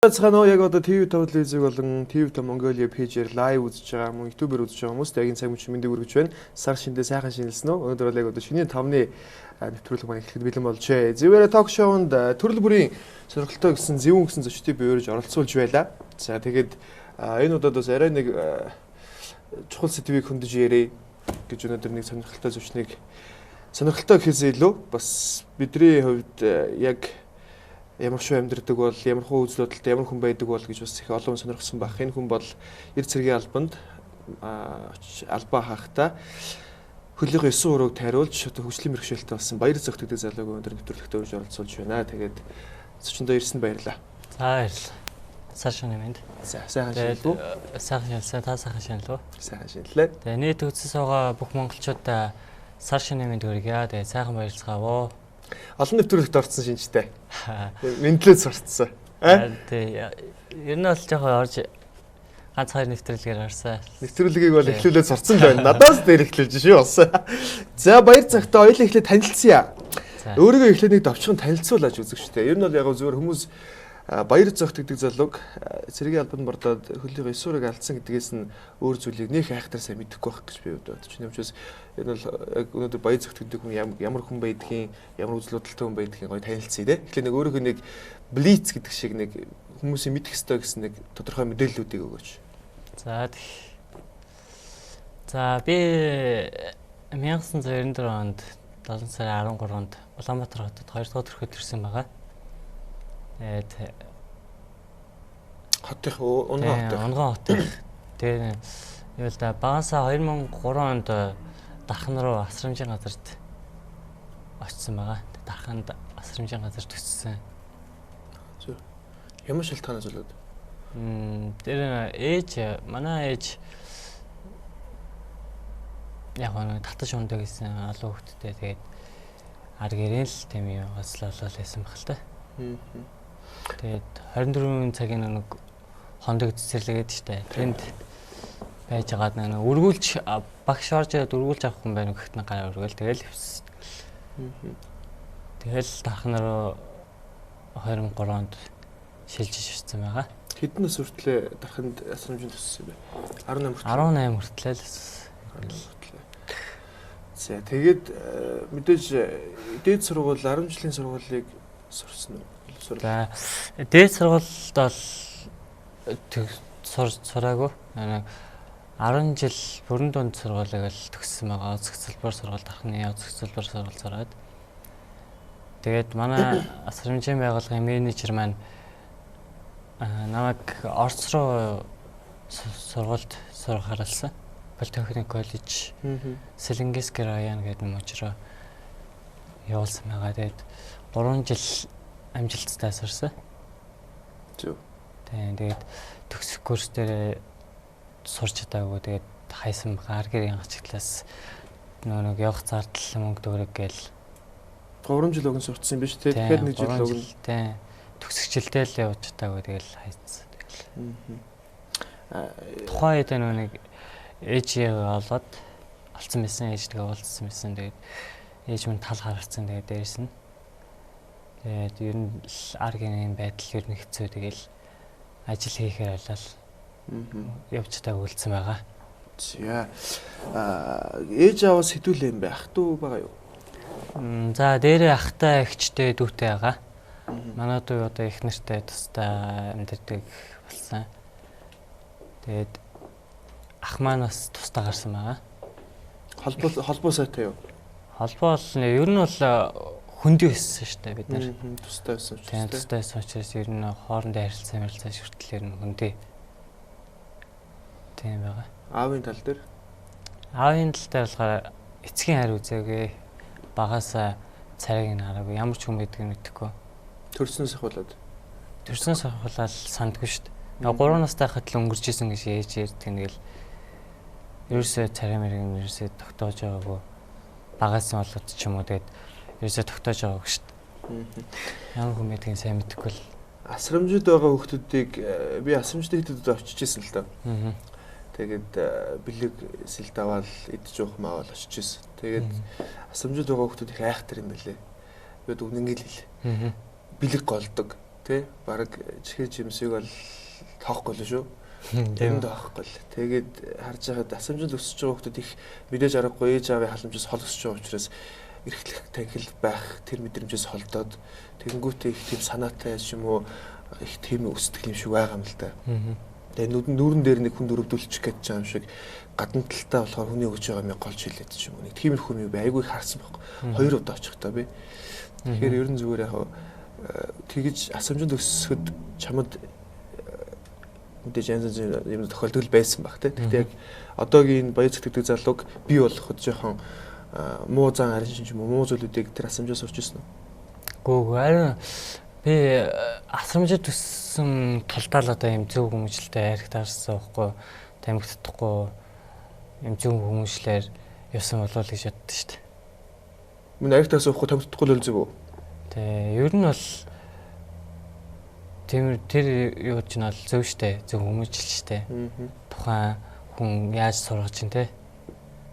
Цаанаа яг одоо TV телевизийг болон TV Mongolia пэйжээр лайв үзэж байгаа мөн YouTube-ээр үзэж байгаа хүмүүст яг энэ цаг мөч мэндийг хүргэж байна. Сар шиндээ сайхан шинэлсэн үү? Өнөөдөр бол яг одоо шинийн 5-ны нэвтрүүлэг маань эхлэхэд бэлэн болжээ. Зэвэрэ ток шоунд төрөл бүрийн сонирхолтой гэсэн зөвүүн гэсэн зочдыг би өөрөж оролцуулж байлаа. За тэгээд энэ удаад бас арай нэг чухал сэдвийг хөндөж ярэ гэж өнөөдөр нэг сонирхолтой зочныг сонирхолтой гэхээс илүү бас бидний хувьд яг ямар шүү амьдрдаг бол ямар хуу үзэл бодолтой ямар хүн байдаг бол гэж бас их олон сонирхсан баг. Энэ хүн бол Эр цэргийн албанд албаа хаахта хөлөг 9 урууг тариулж хөгжлийн мэргэшээлтэй болсон баяр зөгтөгдөг залууг өнөөдөр нэвтрүүлэгтээ урьж оролцуулж байна. Тэгээд зочиндоо ирсэнд баярлалаа. За баярлалаа. Сайхан юмд. За сайхан шинэлв үү? Сайхан шинэлсэн, та сайхан шинэлв үү? Сайхан шинэллээ. Тэгээ нийт үзэж байгаа бүх монголчуудаа сар шинэ юмд хүргье. Тэгээ сайхан баярлцгааваа. Олон нэвтрүүлэгт орсон шинжтэй. Мэдлээд сурцсан. Тэгээ ер нь бол жоохон орж ганц хоёр нэвтрүүлгээр орсон. Нэвтрүүлгийг бол эхлүүлээд сурцсан л байна. Надаас дээр эхлүүлж шүү болсон. За баяр цагтаа хоёулаа эхлээд танилцъя. Өөрийгөө эхлээд нэг давчхан танилцуулж үзэх шүү дээ. Ер нь бол яг зөвхөн хүмүүс баяр зогтөгдөг залууг цэргийн албанд мордоод хөлийг 9 ураг алдсан гэдгээс нь өөр зүйлийг нэг айхтар сайн мэдэхгүй байх гэж би бодож байна. Учраас энэ бол яг өнөөдөр баяр зогтөгдөг хүн ямар хүн байдгийг, ямар үзэл бодолтой хүн байдгийг гоё танилцъя те. Тэгэхээр нэг өөрийнхөө нэг блиц гэдэг шиг нэг хүмүүсийн мэдэх ёстой гэсэн нэг тодорхой мэдээллүүдийг өгөөч. За би 1994 онд 7 сарын 13-нд Улаанбаатар хотод 2 дугаар төрхөд ирсэн байгаа. Хотын унган хот. Тэгээ юу л да багасаа 2003 онд дархан руу асрамжийн газарт очсон байгаа. Дарханд асрамжийн газар төссөн. Ямар шалтгаанаас болоод? Тэр манай ээж яг нэг татаж ундаг гэсэн олон хүүхдтэй тэгээд ар гэрэн л тийм юм ослолол байсан баг л та. Тэгээд 24 цагийн нэг хондог цэцэрлэгээд штэ. Тэнд байж байгаад нэг өргүүлж багш орж ирээд өргүүлж авах хүн байна гэхэд нэг гараа өргөөл тэгэл явсан. Тэгэл дархан руу 23 онд шилжиж ирсэн байгаа. Хэдэн нас хүртлээ дарханд асрамжийн төссөн юм бэ? 18 хүртлээ л. За тэгээд мэдээж дээд сургууль 10 жилийн сургуулийг сурсан уу? За дээд сургуульд бол сураагүй. 10 жил бүрэн дунд сургуулийг л төгссөн байгаа. Зөвхөлбөр сургууль дархны зөвхөлбөр сургууль сураад. Тэгээд манай асрамжийн байгууллагын менежер маань намайг Орос руу сургуульд сурах харалсан. Политехник коллеж Селенгесский район гэдэг мужроо явуулсан байгаа. Тэгээд 3 жил амжилттай сурсан. Зөв. Тэгээд төгсөх курс дээр сурч чадаагүй. Тэгээд хайсан ар гэрийн ачглаас нэг явах зардал мөнгө төгрөг гээл 3 жил өгөн сурцсан юм биш үү? Тэгэхээр 1 жил өгөн. Тийм. Төгсөх жилдээ л явж чадаагүй. Тэгэл хайцсан. Тухайн үед нэг ээжийг олоод алцсан байсан, ээжтэйгээ уулзсан байсан. Тэгээд ээж минь тал харагдсан. Тэгээд дээрс нь тэгээд ер нь аргийн байдал ер нь хэцүү. Тэгэл ажил хийхээр болол явж чадаагүй үлдсэн байгаа. За ээж аваас хэдүүлээ юм бэ? Ах トゥ байгаа юу? За дээрээ ахтай эгчтэй дүүтэй байгаа. Манай дүү одоо их нэртэй тустай амьдардаг болсон. Тэгээд ах маань бас тустай гарсан байгаа. Холбоо сайтай юу? Холбоо бол ер нь бол хөндөй байсан шүү дээ бид нар. Тустай байсан ч. Тийм тустай байсан учраас ер нь хоорондоо харилцаа хүртэл ер нь хөндөй. Тийм байгаа. Аавын тал дээр? Аавын тал дээр болохоор эцгийн хайр үзээгүй. Багасаа царайг нь хараагүй. Ямар ч хүн байдгийг мэдэхгүй. Төрснөөс ахуулаад. Төрснөөс ахуулаад сандгүй шүү дээ. 3 настай хахад л өнгөрч исэн гэж ээж ярьдаг. Тэгэл ерөөсөө царай мэрэг нь ерөөсөө тогтоож байгаагүй. Багаас нь болоод ч юм уу тэгээд ерөөсөө тогтоож байгаагүй шүү дээ. Ямар хүн байдгийг сайн мэдэхгүй л. Асрамжид байгаа хүүхдүүдийг би асрамжтай хэдэд очиж исэн л та. Тэгээд бэлэг сэлд аваад идэж уух маавал очиж исэн. Тэгээд асрамжид байгаа хүүхдүүд их айхтар юм байлээ. Тэгээд үнэнгээл хэлээ. Бэлэг голдог. Тэ баг чихэр жимсийг бол тоохгүй л шүү. Тийм тоохгүй л. Тэгээд харж байгаад асамжинд өсөж байгаа хүмүүс их мэдээж аргагүй ээж аавын халамжаас хол өсөж байгаа учраас эрхлэх танхил байх тэр мэдрэмжээс холдоод тэгэнгүүтээ их тийм санаатай юм уу их тийм өсдөг юм шиг байгаа юм л да. Тэгээд нүүрэн дээр нэг хүн дөрөвдүүлчих гэж байгаа юм шиг гадна талтай болохоор хүний өгж байгаа юм голж хилээд ч юм уу. Нэг тиймэрхүү юм би айгүй харсан байхгүй. 2 удаа очихдаа би. Тэгэхээр ер нь зүгээр яг тэгж асамжинд өсөхөд чамд мэдээж янз янзын юм тохиолдол байсан баг те. Гэхдээ яг одоогийн баяр цэгтдэг залууг бий болгоход жоохон муу зан арин шинж юм уу муу зүйлүүдийг тэр асамжаас урж ирсэн үү? Гүү харин би асрамжид төссөн талдаа л одоо юм зөв хүмүүжлэлтэй харагдаарсан байхгүй тамигддахгүй юм зөв хүмүүжлэлээр явсан болов гэж боддоо шүү дээ. Мөн аригтаас уухгүй тамигддахгүй л зөв үү? Тэгээ ер нь бол тэр юу ч нь бол зөв шүү дээ. Зөв хүмүүжил шүү дээ. Тухайн хүн яаж сургаж чинь те.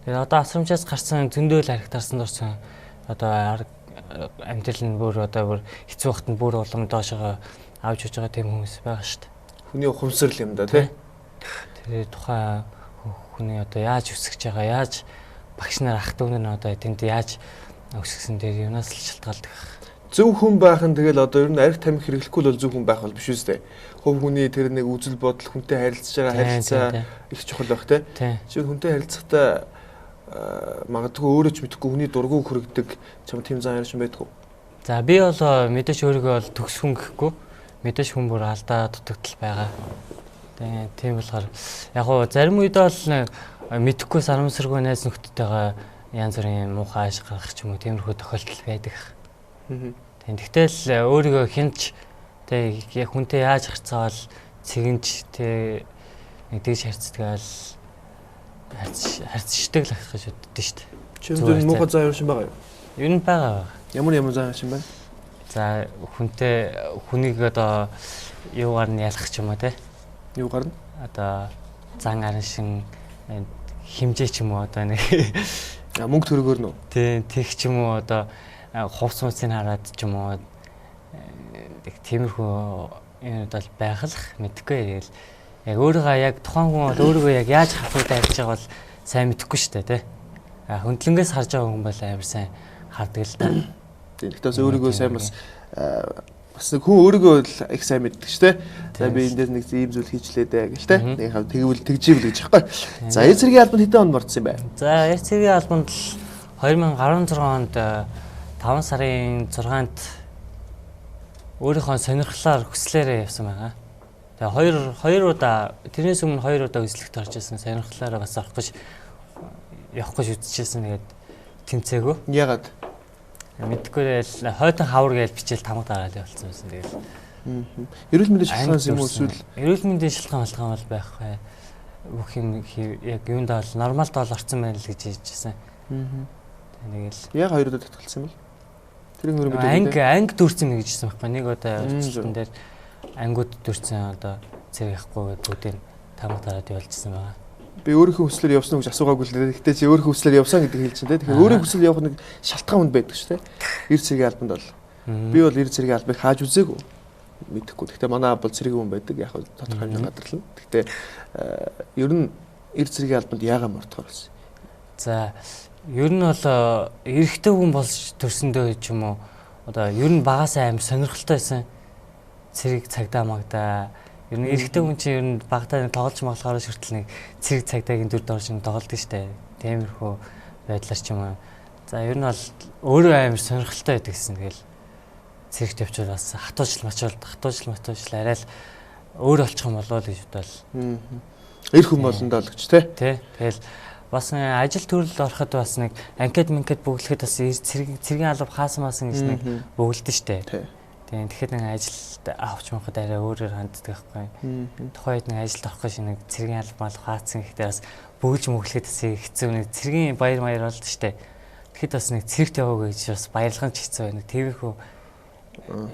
Тэгээ одоо асрамжаас гарсан зөндөө л харагдаарсан дурсан одоо амьдрал нь бүр хэцүү вахтанд бүр улам доошоо авч явж байгаа тийм хүмүүс байгаа шүү дээ. Хүний ухамсарл юм да тий. Тэр тухайн хүний одоо яаж өсгөж байгаа, яаж багш нар ах дүү нар одоо тэнд яаж өсгсөн дээр юунаас л шалтгаалдаг. Зөв хүн байх нь тэгэл одоо ер нь арх тамхи хэрэглэхгүй л зөв хүн байх бол биш үстэй. Хувь хүний тэр нэг үзэл бодол хүнтэй харилцаж байгаа харилцаа их чухал байх тий. Чи хүнтэй харилцахдаа магадгүй өөрөө ч мэдэхгүй хүний дургуй хүрэгдэг чам тийм зан яршин байдгүй. За би бол мэдээж өөрийгөө бол төгс хүн гэхгүй мэдээж хүн бүр алдаа дутагдал байгаа. Тэгээ тийм болохоор яг гоо зарим үед бол мэдэхгүй сарамсаргүй найз нөхдөдтэйгээ янз бүрийн муухай ааш гаргах ч юм уу тиймэрхүү тохиолдол байдаг. Тэгтэл өөрийгөө хинч тэг яг хүнтэй яаж харьцаавал цэгэнж тэг нэг дэж харьцдаг л харьцдаг л гэж боддөө шүү дээ. Чи зөв муухай зан яршин байгаа юу? Ер нь байгаа. Ямар зан яршин байна? За хүнтэй хүнийг одоо юугаар нь ялах ч юм уу те. Юугаар нь? Одоо зан арын шин химжээ ч юм уу одоо нэг мөнгө төрөгөр нөө. Тийм тех ч юм уу одоо хувц муцыг хараад ч юм уу тиймэрхүү юмуд бол байгалах мэдгүй тэгэл яг өөрийгөө яг тухайн хүн бол өөрийгөө яг яаж хавтуудаа харж байгаа бол сайн мэдэхгүй шүү дээ тий. Хөндлөнгөөс харж байгаа хүн бол амар сайн хардаг л да. Тэгэхдээ өөрийгөө сайн бас нэг хүн өөрийгөө их сайн мэддэг шүү дээ. За би энэ дээр нэг ийм зүйл хийчлээ дээ гэлтэй. Нэг хав тэгвэл тэгживэл гэж байхгүй. За Яц цэргийн албанд хэдэн онд мордсон юм бэ? За Яц цэргийн албанд 2016 онд 5 сарын 6-нд өөрийнхөө сонирхлоор хүслээрээ явсан байгаа. Тэгээ хоёр удаа тэрнээс өмнө 2 удаа үзлэгт орж ирсэн сонирхлаараа бас авах гэж явах гэж үзчихсэн. Тэгээд тэмцээгөө. Ягаад? Мэдгүй л хойтон хавар гэж бичээл тамга дараад явуулсан байсан. Тэгээд эрүүл мэндийн шалтгаанс юм уу эсвэл эрүүл мэндийн шалтгаан бол байхгүй. Бүх юм яг юунд бол нормалд бол орсон байна л гэж хэлжсэн. Тэгэл яг 2 удаа татгалцсан юм бол тэрийг өөрөө мэдээ. Анги дүүрсэн мэй гэжсэн байхгүй. Нэг удаа өвчлөлтөн дээр ангиуд дүүрсэн одоо зэрэг яахгүй бүгдийг тамга дараад явуулчихсан байгаа. Би өөрийнхөө хүслээр явсан уу гэж асуугаагүй л дээ. Гэхдээ чи өөрийнхөө хүслээр явсан гэдэг хэлж чинь дээ. Тэгэхээр өөрийн хүсэл явах нэг шалтгаан хүнд байдаг шүү дээ. Эр цэргийн албанд бол. Би бол эр цэргийн албыг хааж үзээгүй. Мэдэхгүй. Гэхдээ манай бол цэргийн хүн байдаг. Яг тодорхой хэмжээнд гадарлаа. Гэхдээ ер нь эр цэргийн албанд яагаад мордохоор болсон? За ер нь бол эрэгтэй хүн болж төрсөндөө ч юм уу одоо ер нь багасаа аим сонирхолтой байсан. Цэрэг цагдаа магдаа ер нь эрэгтэй хүн чинь ер нь багтаа тоглож маглахаар шүртэл нэг цэрэг цагдаагийн дүр дорж тоглолдог штэ. Тиймэрхүү байдлаар ч юм уу. За ер нь бол өөрөө аим сонирхолтой байдаг гэсэн. Тэгэл цэрэгт явчвал бас хатуужл арай л өөр олчих юм болоо л гэж бодвол. Эр хүн болондоо л гэж тий. Тэгэл бас ажил төрөл ороход бас нэг анкет бөглөхөд бас цэргийн алба хаасан маасан гэж нэг бөглөдөн штэ. Тийм тэгэхээр нэг ажилд авч махад арай өөрөөр ханддаг байхгүй. Тухайд нэг ажилд орох гэж нэг цэргийн алба хаацсан гэхдээ бас бөглж мөглөхөд бас хэцүү нэг цэргийн баяр болд штэ. Тэгэхэд бас нэг цэрэгт яваагүй гэж бас баярлах ч хэцүү байна. Тэвэрхүү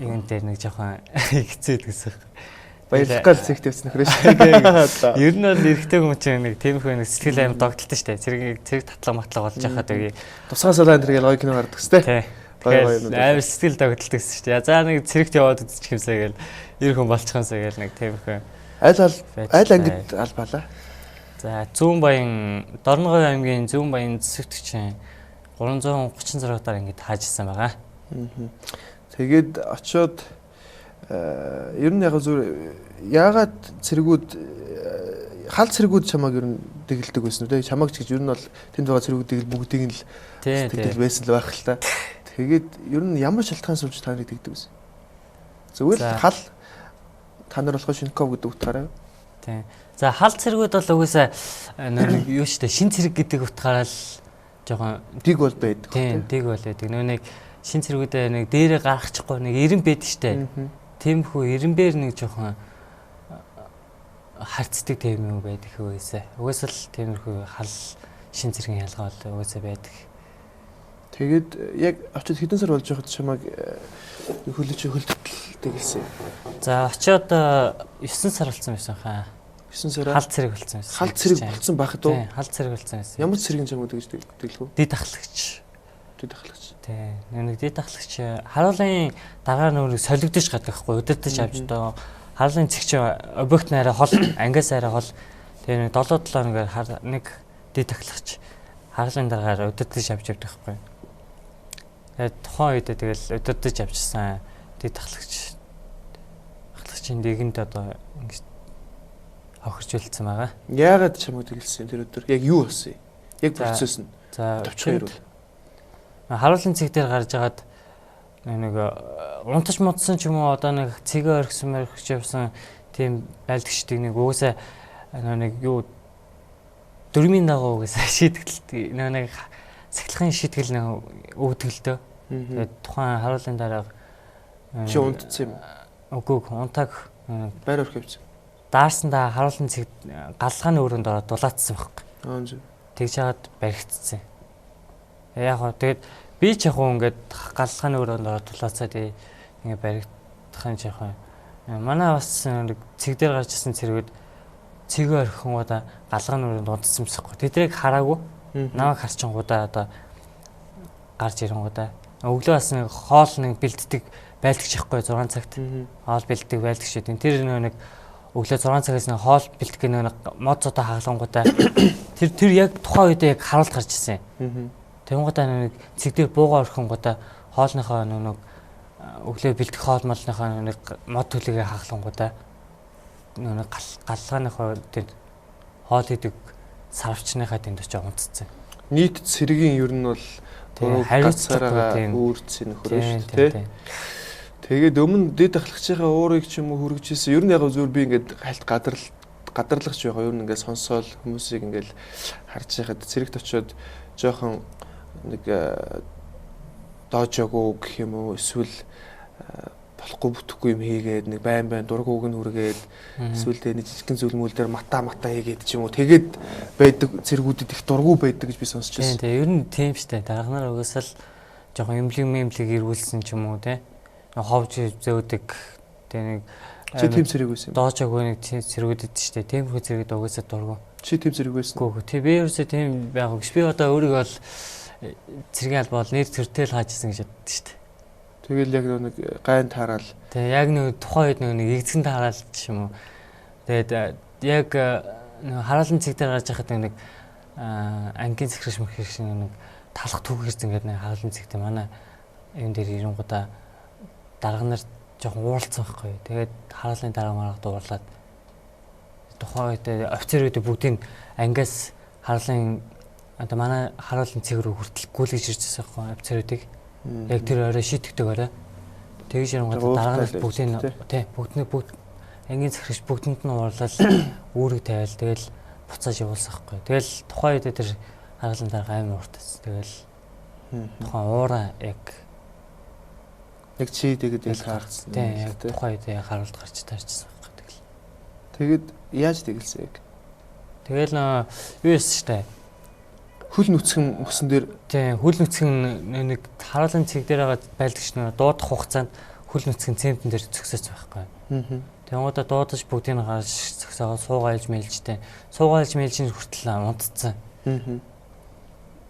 юм дээр нэг жоохон хэцүү гэсэн. Баярлах гал цэгт явсан нөхрөө шиг. Ер нь бол эрэгтэй хүн чинь нэг тиймэрхүү нэг сэтгэл аим догдолтой шүү дээ. Цэрэг татлаг матлаг болж яхад үгүй. Тусгай салаан тэргээл гоё кино гардаг шүү дээ. Тэгэхээр амар сэтгэл догтлдог гэсэн шүү дээ. За нэг цэрэгт яваад үзчих юмсаа гээл 90 хүн болчихсонсаа гээл нэг тиймэрхүү. Аль ангид албалаа. За Зүүн Баян Дорноговь аймгийн Зүүн Баян Цэцэгтгчийн 336 дахь ангид хаажсан байгаа. Тэгээд очоод ер нь ягаад цэргүүд хал цэргүүд чамайг ер нь дэгэлдэг байсан үү те? Чамайг ч гэж ер нь бол тэнд байгаа цэргүүдийг бүгдийг нь л дэгэлдэг байсан л байх л та. Тэгээд ер нь ямар шалтгаан сууж та нарыг дэгдэг вэ? Зүгээр л хал та нар болохоо Шинков гэдэг утгаараа. Тийм. За хал цэргүүд бол угсаа нэг юу штэ шин цэрэг гэдэг утгаараа л жоохон дэг бол байдаг. Тийм, дэг бол байдаг. Нэг шин цэргүүдээ нэг дээрээ гаргачихгүй нэг 90 байдаг штэ. Тиймхүү 90-бээр нэг жоохон харцдаг тийм юм байдаг хөөсөө. Угсаа л тиймэрхүү хал шин цэргийн ялгаа бол угсаа байдаг. Тэгээд яг очоод хэдэн сар болж байхад чамайг хөлдөлтэй гэлсэн. За очоод 9 сар болсон байсан хаа. 9 сар хал цэрэг болсон байсан. Хал цэрэг болсон байхад уу? Тийм, хал цэрэг болсон байсан. Ямар цэргийн чамд гэж дэглэх вэ? Дид ахлагч. Дид ахлагч. Тийм. Нэг дид ахлагч харуулын даргаар нүрийг солигдож гадаг хгүй өдөртөж авч доо. Харуулын цэгч объект нараа хол ангиас арай хол. Тэгээ нэг 7 хоногор нэг дид ахлагч харуулын даргаар өдөртөж авч явдаг хгүй. Тэгээд тухайн үед тэгэл өдөртөж авчихсан дид ахлагчийн дэгэнд одоо ингэж хохиржүүлсэн байгаа. Яагаад чамд дэглэсэн тэр өдөр? Яг юу болсон юм? Яг процесс нь. За товчхон ярил. Харуулын цэг дээр гарч агаад нэг унтаж модсон ч юм уу одоо нэг цэгээ орхисон явсан тийм байлдагчдыг нэг угаасаа нэг юу дөрмийн дагуу угаасаа шийдэгдэлт нэг сахилгын шийтгэл нэг өвдгөлдөө. Тэгээд тухайн харуулын дараа чи унтсан юм. Үгүй унтаг байр орхивч. Даарсандаа харуулын цэг галгааны өрөөнд ороод дулаацсан байхгүй. Зөв. Тэгж хаад баригдсан. Яг гоо тэгээд би ч яг ингээд галгааны өрөөнд ороод дулаацаад ингээд баригдах юм жаахан. Манай бас нэг цэг дээр гарч ирсэн цэргүүд цэгээ орхингуудаа галгааны өрөөнд унтсан юмсахгүй. Тэдрийг хараагүй. Намайг харчингуудаа одоо гарч ирэнгуудаа өглөө бас нэг хоол нэг бэлддэг байлдагч ихгүй 6 цагт. Хоол бэлддэг байлдагч гэдэг. Тэр нэг өглөө 6 цагаас нэг хоол бэлдэх гэх нэг мод цодоо хагалангуудаа тэр яг тухайн үед яг харуулт гарч ирсэн. Тэнгуудаа нэг цэг дээр буугаа орхингуудаа хоолныхоо нэг өглөө бэлдэх хоол малныхоо нэг мод төлөгээ хагалангуудаа нэг галгааныхоо тэр хоол идэг сарвчныхаа тэнд очиж унтцсан. Нийт цэргийн ер нь бол хариуцлагаа үүрцэн нөхөрөө шүү дээ. Тэгээд өмнө дэд ахлагчийнхаа уурыг ч юм уу хүргэжсэн. Ер нь яг зөвөр би ингээд хальт гадарлагч байгаа. Ер нь ингээд сонсоол хүмүүсийг ингээд харж байхад цэрэгт очиод жоохон нэг доожоогүй гэх юм уу эсвэл болохгүй бүтэхгүй юм хийгээд нэг байн дургууг нь хүргээд эсвэл нэг жижигхэн зүйлмүүл дээр мата хийгээд ч юм уу тэгээд байдаг цэргүүдэд их дургу байдаг гэж би сонсч байсан. Тийм ер нь тийм штэ. Дарганаар угсаал жоохон эмблэг ирүүлсэн ч юм уу те. Ховж зөөдөг тэг нэг чи тийм цэрэг байсан юм. Доожоогүй нэг цэргүүдэд штэ. Тиймэрхүү цэрэгд угсаа дургу. Чи тийм цэрэг байсан. Үгүй тий би ерөөсөө тийм байгаагүй. Би одоо өөрийгөө бол цэргийн албаа бол нэр төртөл хаажсан гэж боддоо штэ. Тэгэл яг нэг гайн таараал. Тэгээ яг нэг тухайн үед нэг эзэгэн таараал ч юм уу. Тэгээд яг хараалын цэг дээр гарч байхад нэг ангийн цэгрэж мөхөш нэг талах түүхээс ингээд нэг хараалын цэгтэй манай юм дээр ирэнгуудаа дарга нар жоохон ууралцсан байхгүй. Тэгээд хараалын дараа маргад уурлаад тухайн үед офицерүүд бүгдийг ангиас хараалын одоо манай хараалын цэг рүү хүртэл гүйлгэж ирчихсэн байхгүй офицерүүдийг. Яг тэр орой шийтгдэг орой. Тэгж ирэнгүүт дараа нь бүгд ангийн захирагч бүгдэнд нь уурлал үүрэг тавиал тэгэл буцааж явуулсан байхгүй. Тэгэл тухайн үед тэр хараалын дараа амар ууртайсэн. Тэгэл тухайн уураа яг чи тэгээд яг харагдсан. Тийм яг тухайн үед яг харуулт гарч таарчсан байхгүй. Тэгэл. Тэгэд яаж тэгэлсэн яг? Тэгэл юу яасан штэ. Хөл нүцгэн өсөн дээр тийм хөл нүцгэн нэг хараалын цэг дээр байгаа байлдагч нөө дуудах хугацаанд хөл нүцгэн цемтэн дээр зөксөж байхгүй. Тэнгуудаа дуудаж бүгдийг гарч зөксөөгөө суугаалж мэлжтэй. Суугаалж мэлжин хүртэл унтцсан.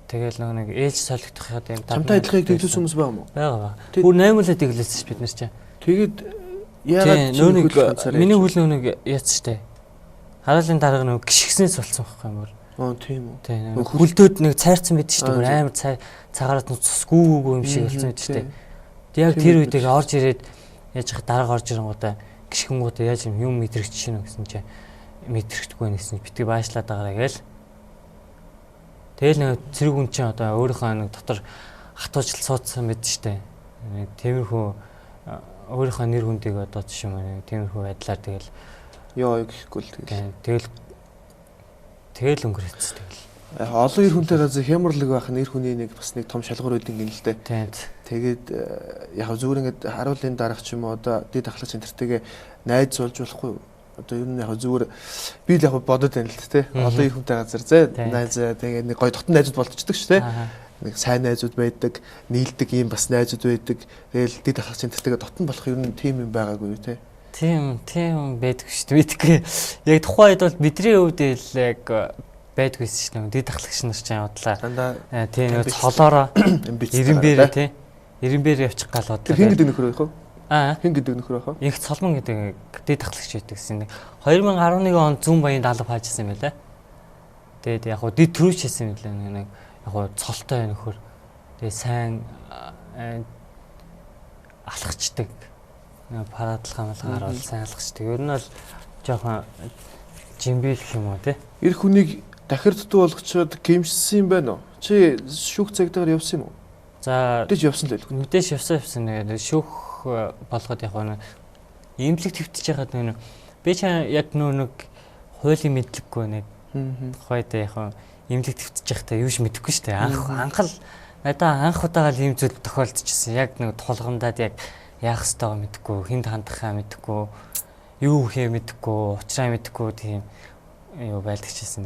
Тэгэл нэг ээлж солигдох яг Чамтай адилхан тэглэсэн хүмүүс байгаа мó? байгаа. Бүр 8 үлээ тэглэсэн ш бид нар чинь. Тэгээд яагаад миний хөл нэг яц штэ. Хараалын дарга нэг гიშгснээс болсон байхгүй юм бол. Тийм үү. Тийм. Хөлдөөд нэг цайрцсан байд штэ. Бүр амар цагаараа цусгүүгүү юм шиг болсон байд штэ. Яг тэр үедээ орж ирээд яаж хаа дарга орж ирэнгуудаа гიშгэнгуудаа яаж юм мэдрэгч шинэ гэсэн чинь мэдрэгдэхгүй нэгсэн битгий баашлаад байгаараа гээл. Тэгэл нэг зэрэг хүн чинь одоо өөрийнхөө нэг дотор хатуужл суудсан байд штэ. Тиймэрхүү өөрийнхөө нэр хүндийг одоо жишээ нь тиймэрхүү байдлаар тэгэл ёо гэхгүй л тэгэл өнгөрөөц тэгэл. Олон нэр хүнтэй газар хямралг байх нэр хүний нэг бас нэг том шалгуур үүдин гин л дээ. Тийм. Тэгээд яг зүгээр ингээд харуулын дарах ч юм уу одоо дид ахлагч энтертэйгээ найз болж болохгүй юу? Одоо ер нь яг зүгээр би л яг бодод байна л тэ. Олон нэр хүнтэй газар зэ найз тэгээд нэг гоё дотн найзууд болчихдог ш тэ. Нэг сайн найзууд байдаг, нийлдэг ийм бас найзууд байдаг. Тэгэл дид ахлагч энтертэйгээ дотн болох ер нь тим юм байгаагүй юу тэ. Тийм байдаг шүү дээ. Мэдгүй. Яг тухайн үед бол бидний хувьд л яг байдгүйсэн шүү дээ. Дид ахлагч нар ч бодлаа. Тийм нэг цолоороо ирэмбэр тий. Ирэмбэр явчих гал бодлоо. Хин гэдэг нөхөр байх уу? Хин гэдэг нөхөр байх уу? Инх цолмон гэдэг дид ахлагч байдаг гэсэн. 2011 онд зүүн баян даалга хаажсэн байлаа. Тэгээд яг хуу дид төрүүч хийсэн байлаа. Нэг яг хуу цолтой нөхөр. Тэгээд сайн алхацдаг. Парадлах хамгаалгаар бол сайн алхацдаг. Ер нь бол жоохон жимбэл гэх юм уу те. Эр хүнийг дахир дутуу болгочоод гимшсэн юм байна уу? Чи шүүх цагдаагаар явсан юм уу? За мэдээж явсан л байлгүй. Мэдээж явсан. Тэгээд шүүх болгоод яг нэг имлэг твтж яхад нэг би ч яг нэг хуулийн мэдлэггүй нэг тухайд яг имлэг твтж яхад юу ч мэдэхгүй шүү дээ. Анхал надаа анх удаага л ийм зүйл тохиолдчихсэн. Яг нэг тулгамдаад яг яах ёстойгоо мэдэхгүй, хүнд хандахаа мэдэхгүй, юу хээ мэдэхгүй, уучраа мэдэхгүй тийм юу байлгачсэн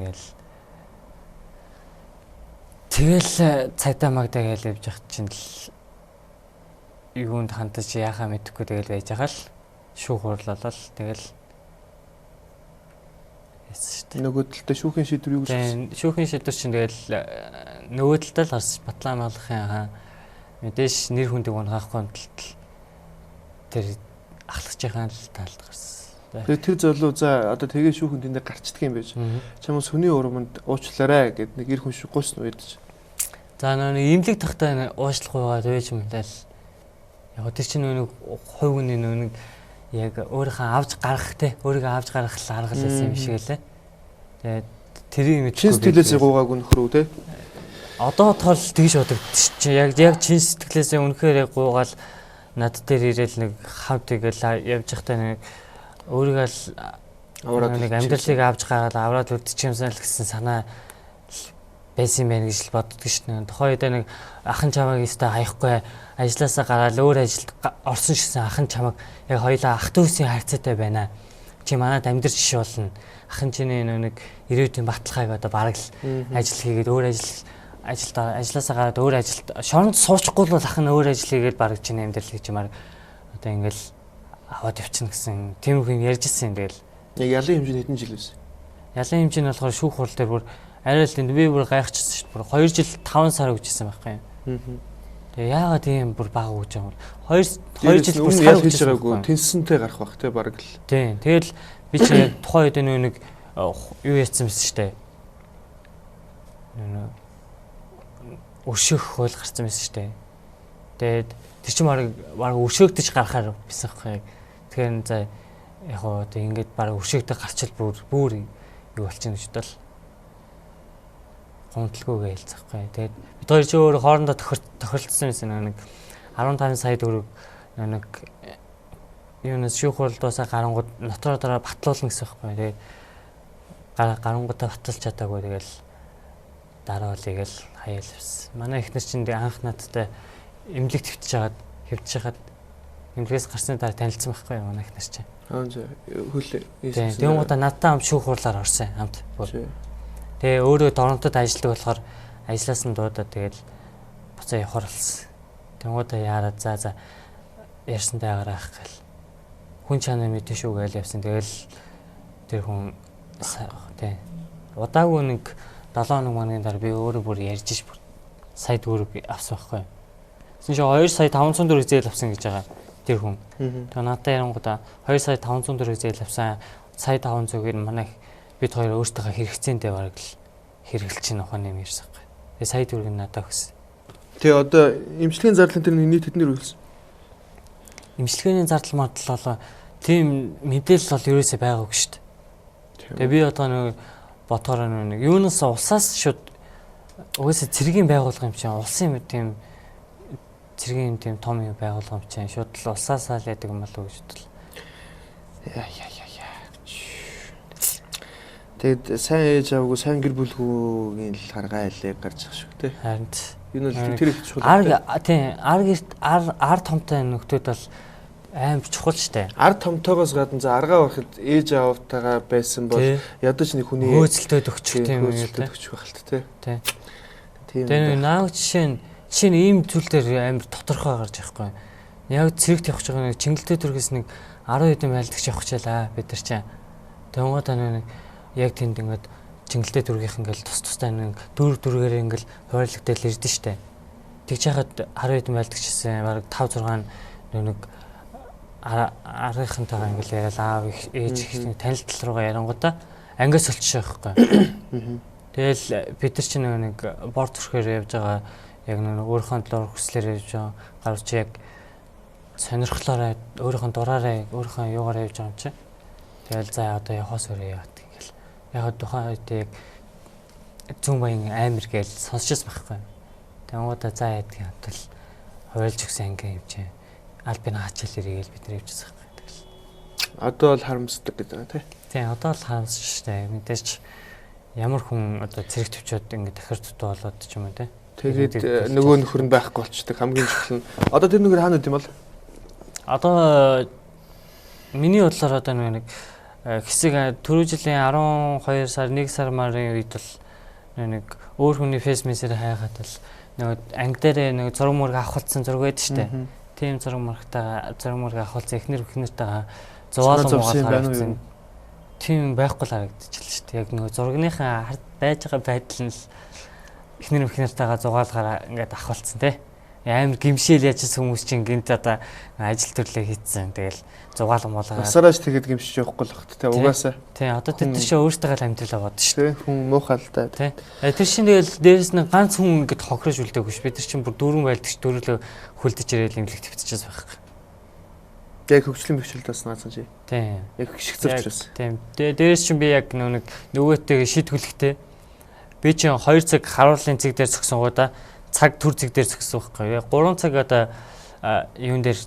тэгэл цагдаа магдаа гээл явж явах чинь л юунд хандаж яахаа мэдэхгүй тэгэл байж байгаа л шүүх хурлалал тэгэл яасан шүү дээ. Нөгөө талдаа шүүхийн шийдвэр юу гэсэн? Шүүхийн шийдвэр чинь тэгэл нөгөө талдаа л гарч Батлан амгалахын мэдээж нэр хүндийг унгаахгүй тал тэр ахлагчийн л талд гарсан. Тэгээд тэр золоо за одоо тэгээ шүүхэн тэндээ гарчдаг юм байж. Чамаас хүний урманд уучлаарай гэд нэг эр хүн шүүхгүйсэн үед. За нэг имлэг тахтай уучлах байгаад байж юм даа л. Яг тэр чинь нэг хувь хүний нэг яг өөрийнхөө авж гарах те өөрийгөө авж гарах арга байсан юм шиг лээ. Тэгээд тэрийг мэдгүй. Чин сэтгэлээсээ гуугаагүй нөхрөө те. Одоо тол тэгж бодогдчих чи яг чин сэтгэлээсээ үнэхээр яг гуугаал над дээр ирээл нэг хав тэгэл явж захтай нэг өөрийгөө л нэг амьдралыг авч гараад аваад үлдчих юмсан л гэсэн санаа байсан байх гэж л боддог шнэ. Тухайн үед нэг ахын чамайг өстой хаяхгүй ажилласаа гараад өөр ажилд орсон шигсэн ахын чамайг яг хоёлаа ах дүүсийн харьцаатай байна. Чи манад амьдрч жиш болно. Ахын чиний нэг ирээдүйн баталгааг одоо бараг л ажил хийгээд өөр ажилласаа гараад өөр ажилд шоронд суучихгүй бол ах нь өөр ажил хийгээд бараг чиний амьдрал хийж юмар одоо ингээл аваад явчихна гэсэн тийм хүн ярьжсэн юм тэгэл. Яг ялын хэмжээ хэдэн жил байсан? Ялын хэмжээ нь болохоор шүүх хурал дээр бүр арай л би бүр гайхчихсан шүү дээ. Бүр 2 жил 5 сар өгчсэн байхгүй юм. Тэгээ яагаад тийм бүр бага өгч байгаа юм бол 2 жил бүр сар хийж байгаагүй тэнцэнтэй гарах бах те бараг л. Тийм. Тэгэл би чи тухайн үед нэг юу яцсан байсан шүү дээ. Өшөөх хууль гарсан байсан шүү дээ. Тэгээд тэр чинь баг өшөөгдөж гарахаар байсан байхгүй. Тэгэхээр за яг оо тэг ингээд баг өшөөгдөж гарчил бүр юу болчихно гэж бодвол гомдлгүйгээ хэлцэхгүй. Тэгээд бид хоёр ч өөр хоорондоо тохиролцсон байсан нэг 15 сая төгрөг нэг юунаас шүүх хуралдаасаа гарангууд нотороо батлуулна гэсэн байхгүй. Тэгээд гарангуудаа баталж чадаагүй тэгэл дараа л игээл хаяал явсан. Манай эхнэр чинь анх надтай эмнэлэг твтж хавьж хаад эмнэлгээс гарсны дараа танилцсан байхгүй манай эхнэр чинь. За хөлөө. Тийм удаа надтай хамт шүүх хурлаар орсон хамт. Тэгээ өөрөө Торонтод ажилладаг болохоор ажлаас нь дуудаад тэгэл буцаа явахаар болсон. Тэнгуудаа яарад за ярьсантай агараах гэл. Хүн чанаа мэдэн шүү гээл явсан. Тэгэл тэр хүн тийм удаагүй нэг 7 хоног мангийн дараа би өөрөө бүр ярьж ш сая төгрөг авсан байхгүй. Тэгсэн чинь 2 сая 500 төгрөг зээл авсан гэж байгаа тэр хүн. Тэгээ надад ярангуудаа 2 сая 500 төгрөг зээл авсан. Сая 500-ыг манай бид хоёр өөртөө хэрэгцээндээ бараг л хэрэглэж чинь ухааны юм ярьсан байхгүй. Тэгээ сая төгрөг надад өгсөн. Тэгээ одоо эмчилгээний зардал тэр нийт хэднэр үлсэн? Эмчилгээний зардал мартал болоо тийм мэдээлэл бол ерөөсөө байгаагүй шүү дээ. Тэгээ би одоо нэг ботоор нэг юунаас улсаас шууд угаасаа цэргийн байгууллага юм чинь улсын юм тийм цэргийн тийм том юм байгууллага юм чинь шууд л улсаасаа л яадаг юм болов уу гэж бодлоо. Яа. Тэгээд сайн ээж аваагүй сайн гэр бүлгүүгийн л харгаа айлыг гарч байгаа шүү дээ. Харин энэ бол тэр их чухал. ар томтой нөхдүүд бол аим чухал штэ. Ар томтойгоос гадна за аргаа барахад ээж аавтайгаа байсан бол ядаж нэг хүний хөөцөлтөд өгчих тийм юм тийм өгчих байх л тий. Тийм. Тэгээ нааг жишээ нь ийм зүйл дээр амар тодорхой гарч байхгүй. Яг цэрэгт явах гэж байгаа нэг чингэлтэй төргөөс нэг 10 хэдэн байлдагч явах чалаа бид нар чинь. Тэнгууд нэг яг тэнд ингээд чингэлтэй төргийнх ингээл тустай нэг дөрөөр ингээл хойрлогтой л ирдэ штэ. Тэгж яхад 10 хэдэн байлдагчсэн бараг 5 6 нэг арийнхантайгаа ингээл яриад аав ээж их танилцал руугаа ярангуудаа ангиас олчих байхгүй. Тэгэл бид нар чинь нэг бор төрхөөр явж байгаа яг нэг өөрийнхөө дураар хүслээр явж байгаа гарч яг сонирхлоороо өөрийнхөө дураараа өөрийнхөө юугаар явж байгаа юм чи. Тэгэл за одоо явахаас өөрөө яваад ингээл яг тухайн үед яг зүүн баян амир гээл сонсчихсан байхгүй. Тэнгуудаа за ядгийн хатал хойлж өгсөн анги юм чи. Альбин хаачаал ирэгээл бид нар явчихсан байхгүй. Тэгэл одоо бол харамсдаг гэдэг байна тий. Тийм одоо л харамсч штэ. Мэдээж ямар хүн одоо цэрэг төвчөөд ингэ дахир дутуу болоод ч юм уу тий. Тэгээд нөгөө нөхөр нь байхгүй болчдөг хамгийн чухал нь. Одоо тэр нөхөр хаана үт юм бол? Одоо миний бодлоор одоо нэг хэсэг түрүү жилийн 12 сар 1 сар марын үед бол нэг өөр хүний фэйсмэсээр хайгаад л нөгөө анги дээр нэг зураг мөрөг авахулсан зураг байдаг штэ. Тийм зураг мөрөг авахулсан эхнэр эхнэртэйгээ зугаалan муугаад тийм байхгүй л харагдчихлаа шүү дээ. Яг нөгөө зурагныхаа байж байгаа байдал нь л эхнэр эхнэртэйгээ зугаалгаараа ингээд авахулсан тий. Амар гимшээл яжсэн хүмүүс чинь гинт одоо ажил төрлөө хийцэн. Тэгэл зугаалan муулгаа. Насаараач тэгэд гимшиж явахгүй л багт тий. Угаасаа. Тий. Одоо тэр чинь өөртөө л амьдрал аваад шүү дээ. Хүн муухай л да. Тий. Тэр чинь тэгэл дээрэс нь ганц хүн ингээд хохирож үлдээгүй ш. Бид нар чинь бүр дөрвөн байлдагч дөрөлөө хөлдөж ирээл имлэг твцчихээс байхгүй. Яг хөгжлийн бэвчлэлдээс наасан чи. Тийм. Яг хишгцэрч бас. Тийм. Дээрээс чинь би яг нөгөөтэйгээ шийдвэрлэхтэй. Би чинь 2 цаг харууллын цэг дээр зөксөнгуудаа цаг төр цэг дээр зөксөн байхгүй. Яг 3 цаг одоо юун дээр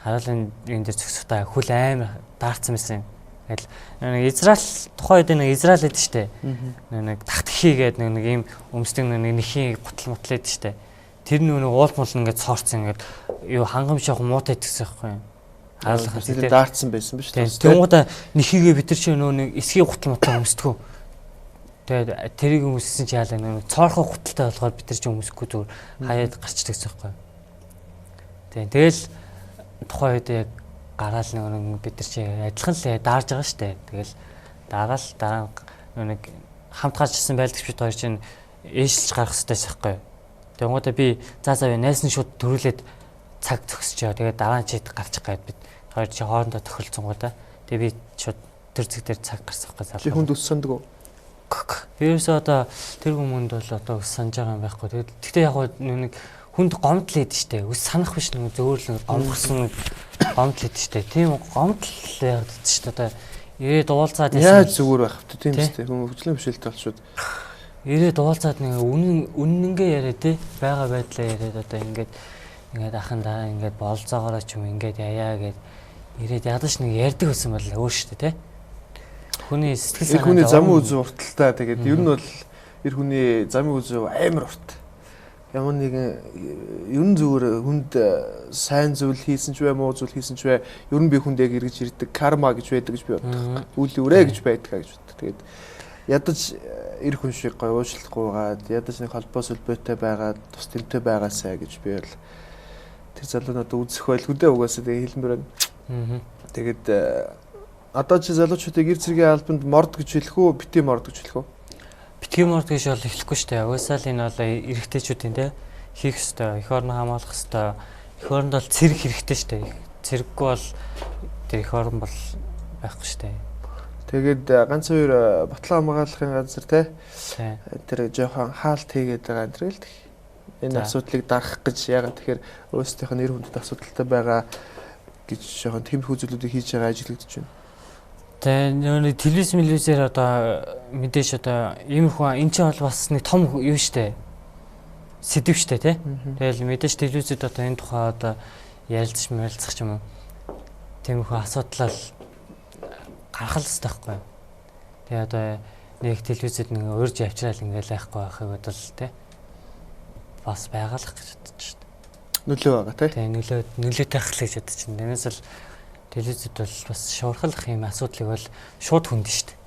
харууллын юун дээр зөксөхдөө хөл амар даарцсан байсан. Тэгэл нэг Израиль тухайн үед нэг Израиль эд штэ. Нэг тахтхий гэдэг нэг ийм өмсдөг нэг нэхийн гутал мутлаа эд штэ. Тэр нэг уул мул ингээд цоорцсон ингээд юу хангамшаах муутай идсэн байхгүй. Хаалгах зэлээ даарцсан байсан биз дээ. Тэнгуудаа нэхийгээ бид нар чи нэг эсгийн гутал мутлаа өмсдгөө. Тэгээд тэрийг өмссөн чи яалаа нэг цоорхоо гуталтай болохоор бид нар чи өмсөхгүй зүгээр хаяад гарчдаг байхгүй. Тэгэл тухайн үед яг гараал нэг бид нар чи адилхан л даарж байгаа штэ. Тэгэл дараа нэг хамт гарчсан байлдагч бид хоёр чинь ээшилж гарах хэрэгтэй байхгүй. Тэнгуудаа би заа найс нь шууд төрүүлээд цаг зөксөж. Тэгээд дараа нь чид гарчих гээд бид хоёр чи хоорондоо тохиролцсонгуудаа. Тэгээ би шууд тэр зэг дээр цаг гарсах гэж залуу. Чи хүнд ус санддаг уу? Ерөөсөө одоо тэр хүмүүнд бол одоо ус санаж байгаа юм байхгүй. Тэгтээ яг нэг хүнд гомдол хийдэж штэ. Ус санах биш нэг зөөр л гомдсон гомдол хийдэж штэ. Тийм гомдол ягддаг штэ. Одоо ирээд уулзаад яаж зүгээр байх вэ? Тийм штэ. Хүн хөгжлийн бишэлтэй болчиход ирээд уулзаад нэг үнэнгээ яриа тий. Бага байдлаа яриад одоо ингээд ахандаа ингээд болцоогоороо ч юм ингээд яяа гэд ирээд ядаж нэг ярьдаг байсан бол өөр штэ тий. Хүний сэтгэл санаа хүний замын үзүү урталтай. Тэгээд ер нь бол эр хүний замын үзүү амар урт. Ямар нэгэн ер нь зүгээр хүнд сайн зүйл хийсэн ч бай, муу зүйл хийсэн ч бай, ер нь би хүнд яг эргэж ирдэг карма гэж байдаг гэж би боддог. Үйл үрээ гэж байдаг гэж боддог. Тэгээд ядаж эр хүн шиг гоё уушлахгүй байгаад, ядаж нэг холбоо сүлбөөтэй байгаад, тус тэмтэй байгаасаа гэж би бол тэр залуунууд үзэх байлгүй дээ угаасаа тэгээ хэлмээр байна. Тэгээд одоо чи залуучуудыг гэр зэргийн албанд морд гэж хэлэх үү, бити морд гэж хэлэх үү? Бити Teamwork гэж бол эхлэхгүй шүү дээ. Угаасаа л энэ бол эрэгтэйчүүдийн те хийх ёстой, эх орноо хамгаалах ёстой. Эх оронд бол цэрэг хэрэгтэй шүү дээ. Цэрэггүй бол тэр эх орн бол байхгүй шүү дээ. Тэгээд ганц хоёр батлан хамгаалахын газар те тэр жоохон хаалт хийгээд байгаа энэ л энэ асуудлыг дарах гэж ягаад тэгэхээр өөрсдийнх нь нэр хүндэд асуудалтай байгаа гэж жоохон тиймэрхүү зүйлүүдийг хийж байгаа ажиглагдаж байна. Тэгээ телевизээр одоо мэдээж одоо иймэрхүү эн чинь бол бас нэг том юу штэ. Сэдв штэ тий. Тэгэл мэдээж телевизэд одоо энэ тухай одоо ярилцах ч юм уу. Тиймэрхүү асуудлал гаргах хэрэгтэй байхгүй. Тэгээ одоо нэг телевизэд нэг урьж авчраал ингээл байхгүй байхыг бодвол тий. Бас байгалах гэж бодож штэ. Нөлөө байгаа тий. Тэгээ нөлөөтэй хахлах гэж бодож чинь. Тэрнээс л телевизэд бол бас шуурхалах юм асуудлыг бол шууд хүндэн штэ.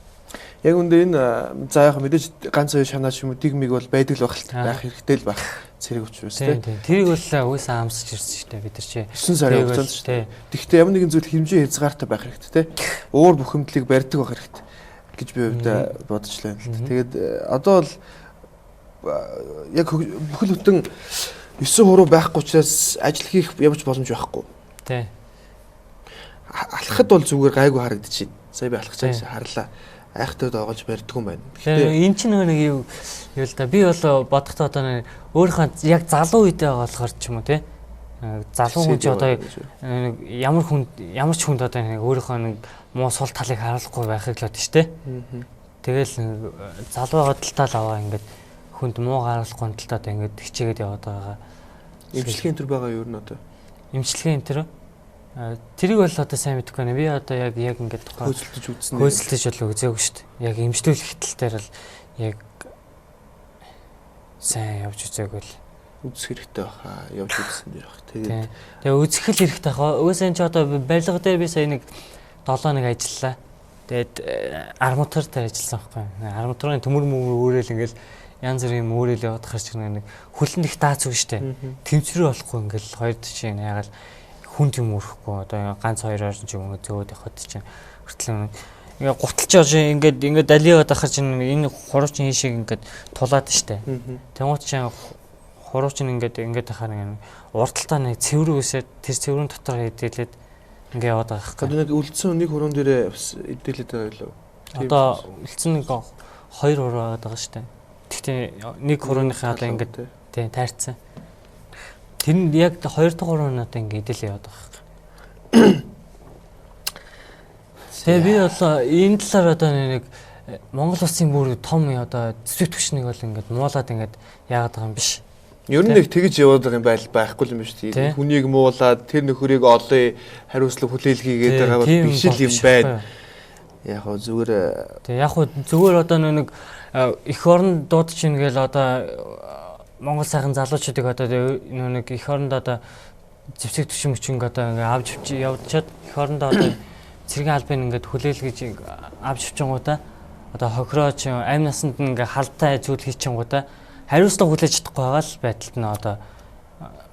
Яг үндэ энэ за яг мэдээж ганц хоёр шанаа ч юм уу дигмиг бол байдаг л байх хэрэгтэй л байх цэрэг учраас тий. Тэрийг бол угаасаа амсч ирсэн штэ бид нар чи 9 сарын хугацаанд штэ. Тэгэхдээ ямар нэгэн зүйл хэмжээ хязгаартай байх хэрэгтэй тий. Уур бухимдлыг барьдаг байх хэрэгтэй гэж би хувьдаа бодож байна л. Тэгээд одоо бол яг бүхэл бүтэн 9 хуруу байхгүй учраас ажил хийх ямарч боломж байхгүй. Тий. Алхахад бол зүгээр гайгүй харагдчихээн. Сая би алхаж байгааг харлаа. Айхтайд оогоож барьдгүй юм байна. Тэгэхээр эн чинь нэг юу л да би бол бодохдоо одоо өөрийнхөө яг залуу үедээ болохоор ч юм уу тий. Залуу хүн ч одоо ямар ч хүнд одоо нэг өөрийнхөө нэг муу сул талыг харуулахгүй байхыг л бодсон шүү дээ. Тэгэл залуу байгаа талтаа л аваа ингээд хүнд муу харуулахгүй талтаа ингээд хичээгээд яваад байгаа. Эмчилгээний төр байгаа юу н одоо? Эмчилгээний төр тэрийг бол одоо сайн мэдэхгүй байна. Би одоо яг ингээд тухайн хөөцөлдөж үзсэн. Хөөцөлдөж бол үзээгүй шүү дээ. Яг эмчлүүлэх хэтэлтээр л яг сайн явж үзээгүй л үзэх хэрэгтэй баха. Явж үзсэн дээр бах. Тэгээ үзэх л хэрэгтэй баха. Угаасаа энэ ч одоо барилга дээр би сая нэг 7 ажиллалаа. Тэгээд арматур дээр ажилласан байхгүй. Арматурын төмөр өөрөөл ингээл янз бүрийн өөрөөл яваад харч нэг хөлөнд их даац үг шүү дээ. Тэмцрүү болохгүй ингээл хоёр тишээ яагаад хүнд юм өрөхгүй одоо ганц хоёроор ч юм уу зөөд явахад чинь хүртэл ингээ гуталж явж ингээд алиад ахаар чинь энэ хуруучин хийшиг ингээд тулаад штэ. Тэнгуут чинь хуруучин ингээд ахаар нэг урталтаа нэг цэвэр үсээд тэр цэврийн дотор хэдэлээд ингээ яваад байгаа хэрэг. Одоо нэг үлдсэн нэг хуруун дээрээ бас эдэлээд байгаа юу? Одоо үлдсэн нэг 2 хуруу байгаа штэ. Гэхдээ нэг хурууныхаа одоо ингээд тий тайрцсан. Тэр нь яг 2 дахь хуруу нь одоо ингэ идэл яваад байгаа. Тэгээ би бол энэ талаар одоо нэг Монгол улсын бүр том одоо цэцэг түвшнийг бол ингээд муулаад ингээд яагаад байгаа юм биш. Ер нь нэг тэгж яваад байгаа юм байхгүй юм шүү дээ. Хүнийг муулаад тэр нөхөрийг олъё хариуцлага хүлээлгийгээд байгаа бол биш л юм байна. Яг хөө зүгээр. Тэгээ яг хөө зүгээр одоо нэг эх орн дууд чинь гээл одоо Монгол сайхан залуучуудыг одоо нэг эх оронд одоо зэвсэг түвшин мөчинг одоо ингээ авч явуулчаад эх оронд одоо цэргийн албан ингээд хүлээлгэж авч явчихгуудаа одоо хохирооч амь насанд ингээ халтай зүйл хийчихгуудаа хариуцлага хүлээж чадахгүй байгаа л байдалд нь одоо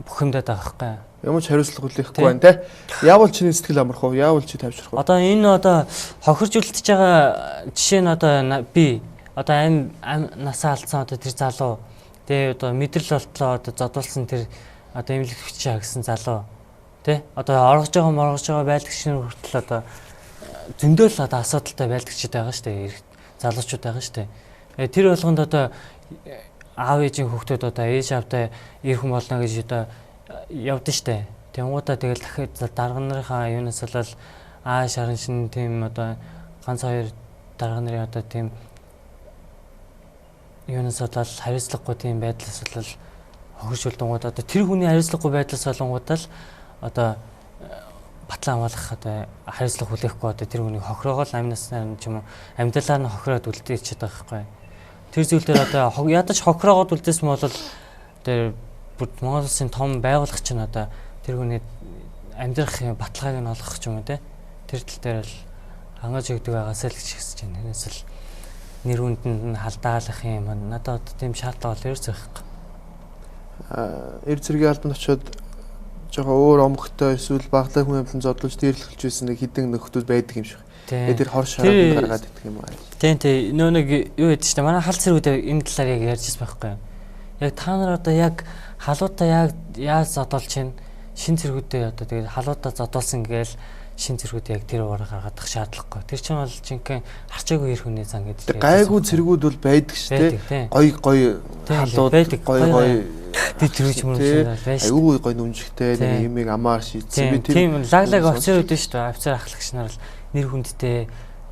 бүх юмдаа байгаа байхгүй. Ямар ч хариуцлага хүлээхгүй байна те. Яавал чиний сэтгэл амарх уу? Яавал чи тавьшрах уу? Одоо энэ одоо хохирж үлдчихэж байгаа жишээ нь одоо би одоо амь насаа алдсан одоо тэр залуу тэгээ одоо мэдрэл болтлоо одоо зодуулсан тэр одоо эмнэлэг хүчээ хагсан залуу тий одоо оргож байгаа байлгчны хүртэл одоо зөндөөл одоо асуудалтай байлгчид байгаа шүү дээ залуучууд байгаа шүү дээ тэр болгонд одоо аав ээжийн хүүхдүүд одоо ээж аавтай ир хүн болно гэж одоо явдсан шүү дээ тэнгуудаа тэгэл дахиад дарга нарынхаа юунаас бол шарын шин тийм одоо ганц хоёр дарга нарын одоо тийм юунаас бол хариуцлагагүй тийм байдлаас бол хохиршуулдангууд одоо тэр хүний хариуцлагагүй байдлаас болонгуудаа л одоо батлан хамгаалах одоо хариуцлага хүлээхгүй одоо тэр хүнийг хохироогоо л амнаас нь ч юм уу амьдралаар нь хохироод үлдээчихэж байгаа байхгүй. Тэр зүйл дээр одоо ядаж хохироогоод үлдээсэн бол тэр Монгол улсын том байгууллага чинь одоо тэр хүний амьдрах баталгааг нь олгох ч юм уу те тэр тал дээр л хангаж өгдөг байгаасаа л гэж хэлж байна. Тэрнээс л нэр хүнд нь халдаалах юм надад тийм шаардлага бол ерөөсөө байхгүй. Эр зэргийн албанд очиод жоохон өөр омгтой эсвэл баглаа хүн амтан зодлуулж дээрлэхэлж байсан нэг хідэн нөхдүүд байдаг юм шиг. Тэгээд тэр хор шараад гаргаад идэх юм аа. Тийм нөө нэг юу гэдэг чинь манай халт цэргүүд энэ талаар яг ярьж байсан байхгүй юу? Яг та нар одоо яг халуудаа яг яаж зодолж чинь шин цэргүүдээ одоо тэгээд халуудаа зодолсон гээл шин цэргүүд яг тэр ураа гаргадах шаардлагагүй. Тэр чинь бол жинхэнэ харчаагүй ирэх хүний зан гэдэг. Гайгүй цэргүүд бол байдаг шүү дээ. Гой халууд гой тэр төрөж мөрөж байна шүү. Аюу гой нүмжигтэй нэг юмыг амаар шийдсэн. Би тийм лаглаг офицер үүдэн шүү дээ. Офицер ахлагч нар бол нэр хүндтэй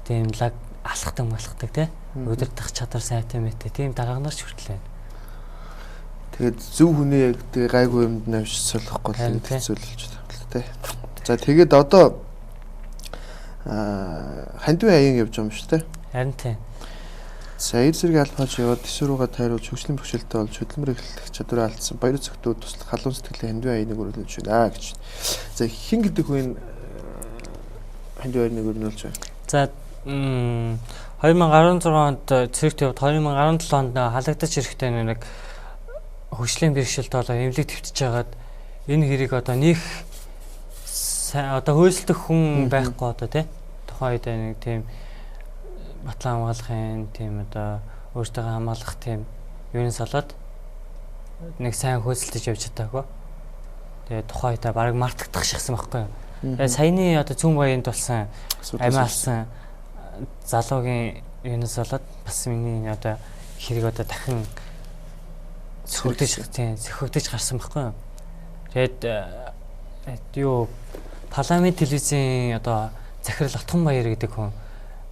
тийм лаг алхдаг тий. Өдөртөх чадвар сайтай мэтэй тийм дарга нар ч хүртэл байна. Тэгээд зөв хүний яг тэгээ гайгүй юмд навш солихгүй л хэцүүлж байна тий. За тэгээд одоо хандив аян явж байгаа юм шүү дээ. Харин тийм. За эд зэрэг албааж яваад тийш рүүгээ тайруулж хөгжлийн бэрхшээлтэй болж хөдөлмөр эрхлэх чадвараа алдсан баяр зөвхөн туслах халуун сэтгэлийн хандив аяныг өргөлж байна гэж. За хин гэдэг хүн хандив аяныг өргөлж байна. За 2016 онд цэрэгт яваад 2017 онд халагдаж ирэхдээ нэг хөгжлийн бэрхшээлтэй болоо эмнэлэг твтж байгаад энэ хэрийг одоо нэг одоо хөөсөлдөх хүн байхгүй одоо тий тухайн үед нэг тийм батлан хамгаалахын тийм одоо өөртөө хамгаалах тийм юунаас болоод нэг сайн хөөсөлдөж явж чадаагүй. Тэгээ тухайн үед баг мартагдах шигсэн байхгүй юу. Тэгээ саяны одоо цөм баянд болсон амиа алсан залуугийн юунаас болоод бас миний одоо хэрэг одоо дахин зөвхөгдөж гарсан байхгүй юу. Тэгээд юу парламент телевизийн одоо захирал Отгон Баяр гэдэг хүн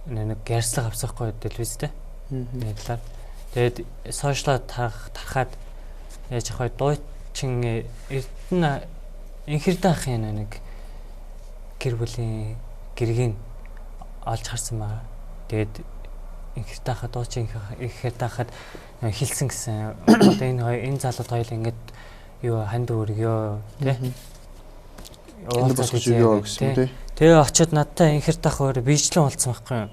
нэг ярьслага авсахгүй телевизтэй. Талаар. Тэгээд сошиалд тарахад яаж яг хой дуучин Эрдэнэ инхэрдэн ахын нэг гэр бүлийн гэргийг олж харсан байгаа. Тэгээд инхэрдэн ахад дуучин инхэрдэн ахад хэлсэн гэсэн. Одоо энэ залууд хоёул ингэж юу ханд өргөө тий. Энэ босгож өгөө гэсэн тий. Тэгээ очиод надтай инхэрдэх өөр бичлэн болцсон байхгүй юу.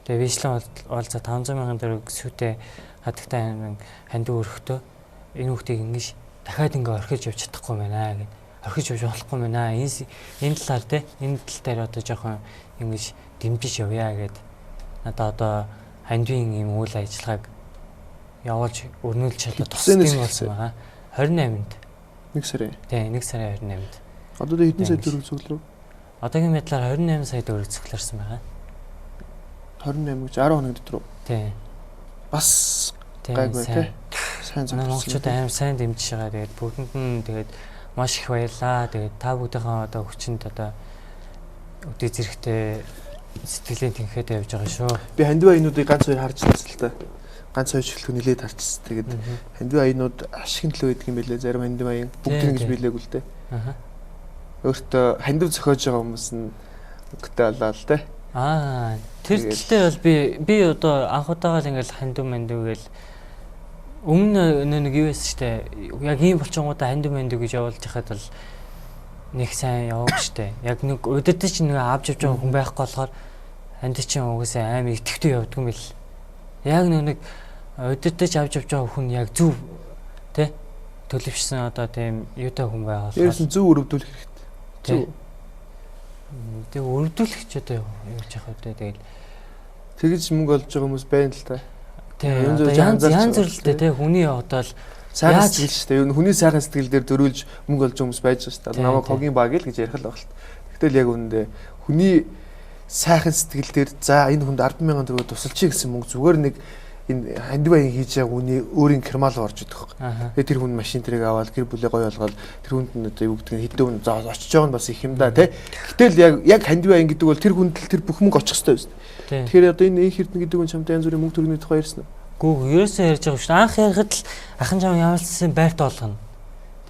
Тэгээ бичлэн олзаа 500,000 төгрөг сүйтэй хадагтай ханд өрхтөө энэ хүүхдийг ингэж дахиад ингэ орхиж явж чадахгүй байна гэд. Орхиж явж болохгүй байна. Энэ талаар тий. Энэ тал дээр одоо жоохон ингэж дэмжиж явъя гэд. Надаа одоо хандвийн юм үйл ажиллагааг явуулж өрнүүлж чадаад туссан болсон байгаа. 28-нд. 1 сарын. Тий, 1 сарын 28-нд. Одоо хэдэн сая төгрөг цуглав? Одоогийн байдлаар 28 сая төгрөг цугларсан байгаа. 28 гэж 10 хоног дотор. Тий. Бас гайгүй тий. Сайн зөв. Монголчууд аим сайн дэмжиж байгаа. Тэгээд бүгдэнд нь тэгээд маш их баярлаа. Тэгээд та бүдийнхээ одоо хүчинд одоо өдөө зэрэгтэй сэтгэлийн тэнхээд явж байгаа шүү. Би хандив аянуудыг ганц хоёр харж байсан л та. Ганц хоёр шилхүү нилээд харчихсан. Тэгээд хандив аянууд ашигын төлөө байдаг юм байлээ. Зарим хандив аян бүгд ингэж билээгүй л дээ. Аа. Өөртөө хандив зохиож байгаа хүмүүс нь өнгөтэй болоо л дээ. Аа, тэр тэлтэй бол би одоо анх удаага л ингээл хандив гээл өмнө нэг юу байсан штэ. Яг ийм болчингуудаа хандив гэж явуулж хахад бол нэг сайн яваг штэ. Яг нэг удирдах чинь нэг авч явж байгаа хүн байхгүй болохоор хандив чинь угсаа аим итгэвтэй явдаг юм бил. Яг нэг удирдах авч явж байгаа хүн яг зөв тэ төлөвшсөн одоо тийм юутай хүн байгаа. Тэрс зөв өрөвдүүлэх хэрэгтэй. Зөв. Тэг өрөвдүүлэх ч одоо явуулж явах үү тэгэл тэгж мөнгө олж байгаа хүмүүс байна л та. Янз бүрэлтэй тий хүний одоо л сайхан сэтгэл шүү дээ. Ер нь хүний сайхан сэтгэл дээр дөрүүлж мөнгө олж байгаа хүмүүс байж байгаа шүү дээ. Намайг хогийн баг л гэж ярих л баг л. Гэтэл яг үүндээ хүний сайхан сэтгэл дээр за энэ хүнд 10,000 төгрөг тусалчих гэсэн мөнгө зүгээр нэг энэ хандив аян хийж байгаа хүний өөрийн кермал орж идэх. Тэгээ тэр хүн машин тэрэг аваад гэр бүлээ гоё болгоод тэр хүнд нь одоо юу гэдэг нь хэдэн хүн очиж байгаа нь бас их юм да тий. Гэтэл яг хандив аян гэдэг бол тэр хүнд л тэр бүх мөнгө очих хэрэгтэй шүү дээ. Тэгэхээр одоо энэ Эрдэнэ гэдэг хүн чамтай янз бүрийн мөнгө төрний тухай ярьсан уу? Гүү ерөөсөө ярьж байгаа шүү дээ. Анх ярихад л ахын чам ямарсан байрт болгоно.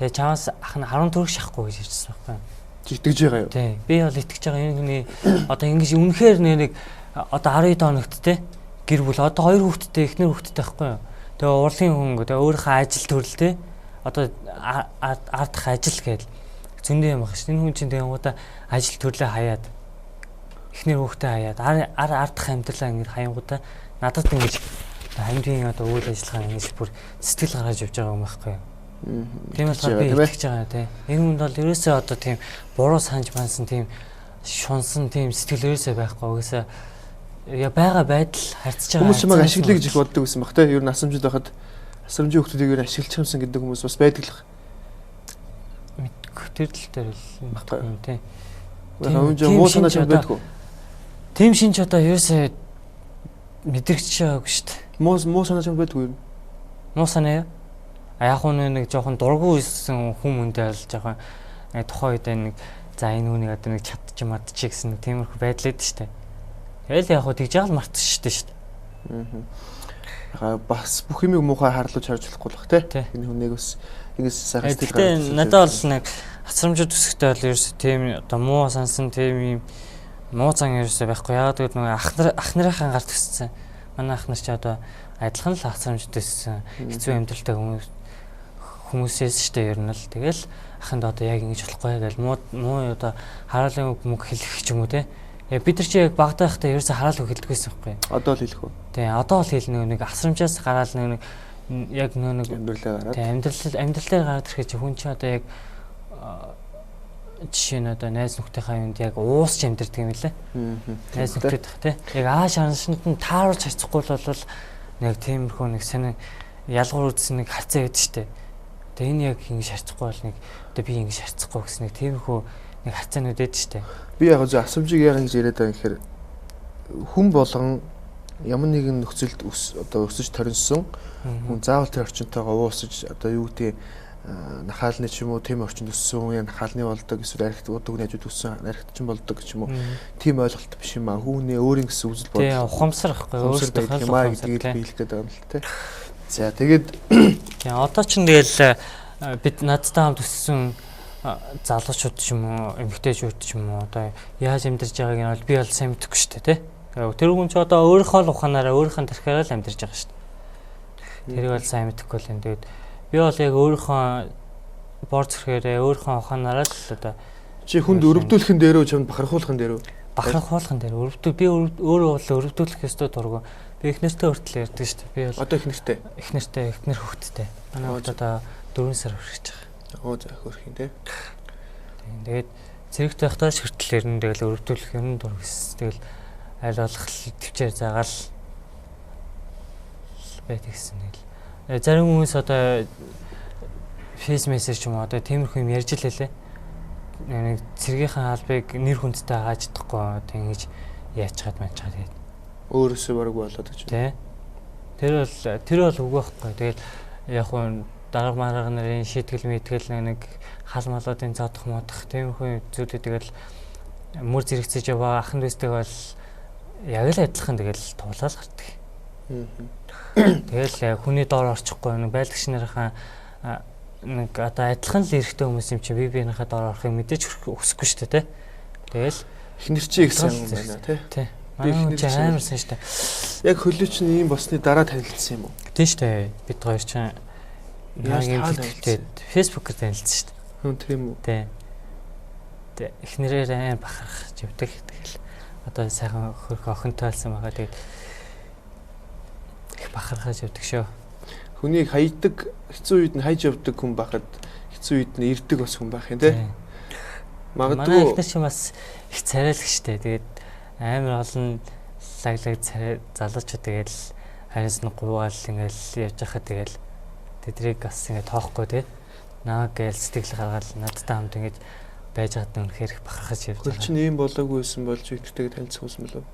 Тэгээ чамаас ах нь 10 төгрөг шахахгүй гэж ярьсан байхгүй юу? Итгэж байгаа юу? Тий. Би бол итгэж байгаа энэ хүний одоо ингэж үнэхээр нэг одоо 12 хоногт те гэр бүл одоо 2 хүүхэдтэй эхнэр хүүхэдтэй байхгүй юу? Тэгээ урлагийн хүн тэгээ өөрийнхөө ажил төрөл те одоо ардах ажил гээл зөндөө юм баг ш. Энэ хүн чинь тэгээ гоо ажил төрлөө хаяад эхнэр хүүхдээ хаяад ардах амьдралаа ингэ хаянгуудаа надад ингэж хандвийн одоо үйл ажиллагаа ингэж бүр сэтгэл гаргаж явж байгаа юм байхгүй юу? Тийм болохоор би итгэж байгаа тий. Энэ хүнд бол ерөөсөө одоо тийм буруу санаж мансан тийм шунсан тийм сэтгэл ерөөсөө байхгүй. Угсаа байгаа байдал харьцаж байгаа. Хүмүүс чамайг ашиглая гэж их боддог байсан баг тий. Ер нь асамжид байхад асамжийн хүмүүсийг ер нь ашиглаж юмсан гэдэг хүмүүс бас байдаг л. Мэдгүй тэр тал дээр л багтай юм тий. Муу санаа чамд байдгүй. Тийм шинж одоо ерөөсөө мэдрэгч байгаагүй шүү дээ. Муу санаа чамд байдгүй юу? Муу санаа яа? Яг нэг жоохон дургүй байсан хүмүүндээ бол жоохон тухайн үед нэг за энэ хүнийг одоо нэг чадчих мадчих гэсэн нэг тиймэрхүү байдал байдаг шүү дээ. Тэгэл яг хөө тэгж яал мартчихжээ шүү дээ. Бас бүх юмыг муухай харлууж харж болохгүй л бах тий. Энэ хүнийг бас ингээс сайхан сэтгэл гаргаж. Надад бол нэг асрамжууд төсөхтэй бол ерөөсөө тийм одоо муу сансан тийм юм муу зан ерөөсөө байхгүй. Яагаад гэвэл нэг ах нарын гар төссөн. Манай ах нар ч одоо адилхан л асрамжууд төссөн. Хэцүү амьдралтай хүмүүсээс шүү дээ ер нь л. Тэгэл ахынд одоо яг ингэж болохгүй гэж муу одоо хараалын үг хэлэх ч юм уу те. Бид нар чи яг багтаа байхдаа ерөөсөө хараал үг хэлдэг байсан байхгүй. Одоо л хэлэх үү? Тий, одоо л хэлнэ нэг асрамжаас гараал нэг яг нэг амьдралаа гараад. Тий, амьдралаар гараад ирэхэд хүн чи одоо яг жишээ нь одоо найз нөхдийнхаа юунд яг уусч амьдэрдэг юм лээ. Найз нөхдөд тий. Яг ааш аншинд нь тааруулж харьцахгүй бол нэг тиймэрхүү нэг сонин ялгуур үзсэн нэг харцаа байдаг шүү дээ. Тэгээ энэ яг ингэж харьцахгүй бол нэг одоо би ингэж харьцахгүй гэсэн нэг тиймэрхүү нэг харцаанууд байдаг шүү дээ. Би яг зөв асамжийг яг ингэж яриад байгаа гэхээр хүн болгон ямар нэгэн нөхцөлд одоо өсөж торинсон хүн заавал тэр орчинтойгоо уусаж одоо юу гэдэг нахаалны ч юм уу тийм орчинд өссөн хүн нахаалны болдог эсвэл архит удаг найзууд өссөн архит ч болдог ч юм уу тийм ойлголт биш юм аа хүүний өөрийн гэсэн үзэл бодол. Тийм ухамсар ахгүй өөртөө хайлах гэдгийг биелэх гэдэг юм л тий. За тэгээд тийм одоо ч тэгэл бид надтай хамт өссөн залуучууд ч юм уу эмэгтэйчүүд ч юм уу одоо яаж амьдарч байгааг нь бол би бол сайн мэдэхгүй шүү дээ тий. Тэр хүн ч одоо өөрийнхөө л ухаанаараа өөрийнхөө тархиараа л амьдарч байгаа шүү дээ. Тэрийг бол сайн мэдэхгүй л энэ. Тэгээд би бол яг өөрийнхөө бор зэрхээрээ өөрийнхөө ухаанаараа л одоо чи хүнд өрөвдүүлэхэн дээрөө чамд бахархуулахын дээрөө бахархуулахын дээр би өөрөө бол өрөвдүүлэх ёстой дургу. Би их нэртэй хүртэл ярьдаг шүү дээ. Би бол одоо их нэртэй эхнэр хөвгттэй. Манай хөвгт одоо 4 сар хүрэж байгаа. Оо за хөрх юм те. Тэгээд зэрэгтэй байхдаа хүртэл ярина тэгэл өрөвдүүлэх юм дур гэсэн. Тэгэл аль болох төвчээр заагаал байдаг гэсэн нэг. Зарим хүмүүс одоо фейс мессеж ч юм уу одоо тиймэрхүү юм ярьж лээ. Нэг цэргийнхаа албыг нэр хүндтэй хааж чадахгүй тэгж яачгаад манчаад тэгээд өөрөөсөө бараг болоод гэж байна. Тэр бол үгүй байхгүй. Тэгэл яг хуу дарга марга нарын шийтгэл мэтгэл нэг хал малуудын зодох модох тиймэрхүү зүйлүүд тэгэл мөр зэрэгцэж яваа ахын дэстэй бол яг л адилхан тэгэл туулаад гардаг. Тэгэл хүний доор орчихгүй нэг байлагч нарынхаа нэг одоо адилхан л эрэхтэй хүмүүс юм чи биенийхээ доор орохыг мэдээж өсөхгүй шүү дээ тий. Тэгэл эхнэр чи их сайн юм байна тий. Би эхнэр чи амар сайн шүү дээ. Яг хөлөөч нь ийм босны дараа танилцсан юм уу? Тий шүү дээ. Бид хоёр ч яг юм хэлээд фэйсбүүкээр танилцсан шүү дээ. Хүн тэр юм уу? Тий. Тэ эхнэрээр амар бахарх живдэг. Тэгэл одоо сайхан хөрх охинтой болсон байгаа. Тэгээд их бахархаж явдаг шүү. Хүнийг хайдаг, хэцүү үед нь хайж явдаг хүн байхад хэцүү үед нь ирдэг бас хүн байх юм тий. Магадгүй манай ихнэр чи бас их царайлагчтай. Тэгээд амар олон лаглаг залуучууд тэгээд харьяас нь гуугаал ингээл явж байхад тэгээд тэдрийг бас ингээд тоохгүй тий. Намайг гээл сэтгэл гаргаад надтай хамт ингээд байж байгаад үнэхээр их бахархаж явж байгаа. Хөл чинь ийм болоогүй байсан болж ихтэйгээ танилцсан хүмүүс мөлөө.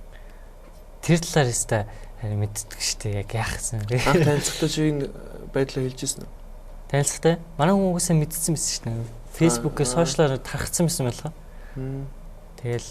Тэр талаар өстой харин мэддэг шүү дээ. Яг яах гэсэн бэ? Танилцахдаа чи энэ байдлаа хэлжсэн үү? Танилцахтай. Манай хүмүүсээ мэдсэн байсан шүү дээ. Фэйсбүүкээр сошиалаар тархацсан байсан байлаа. Тэгэл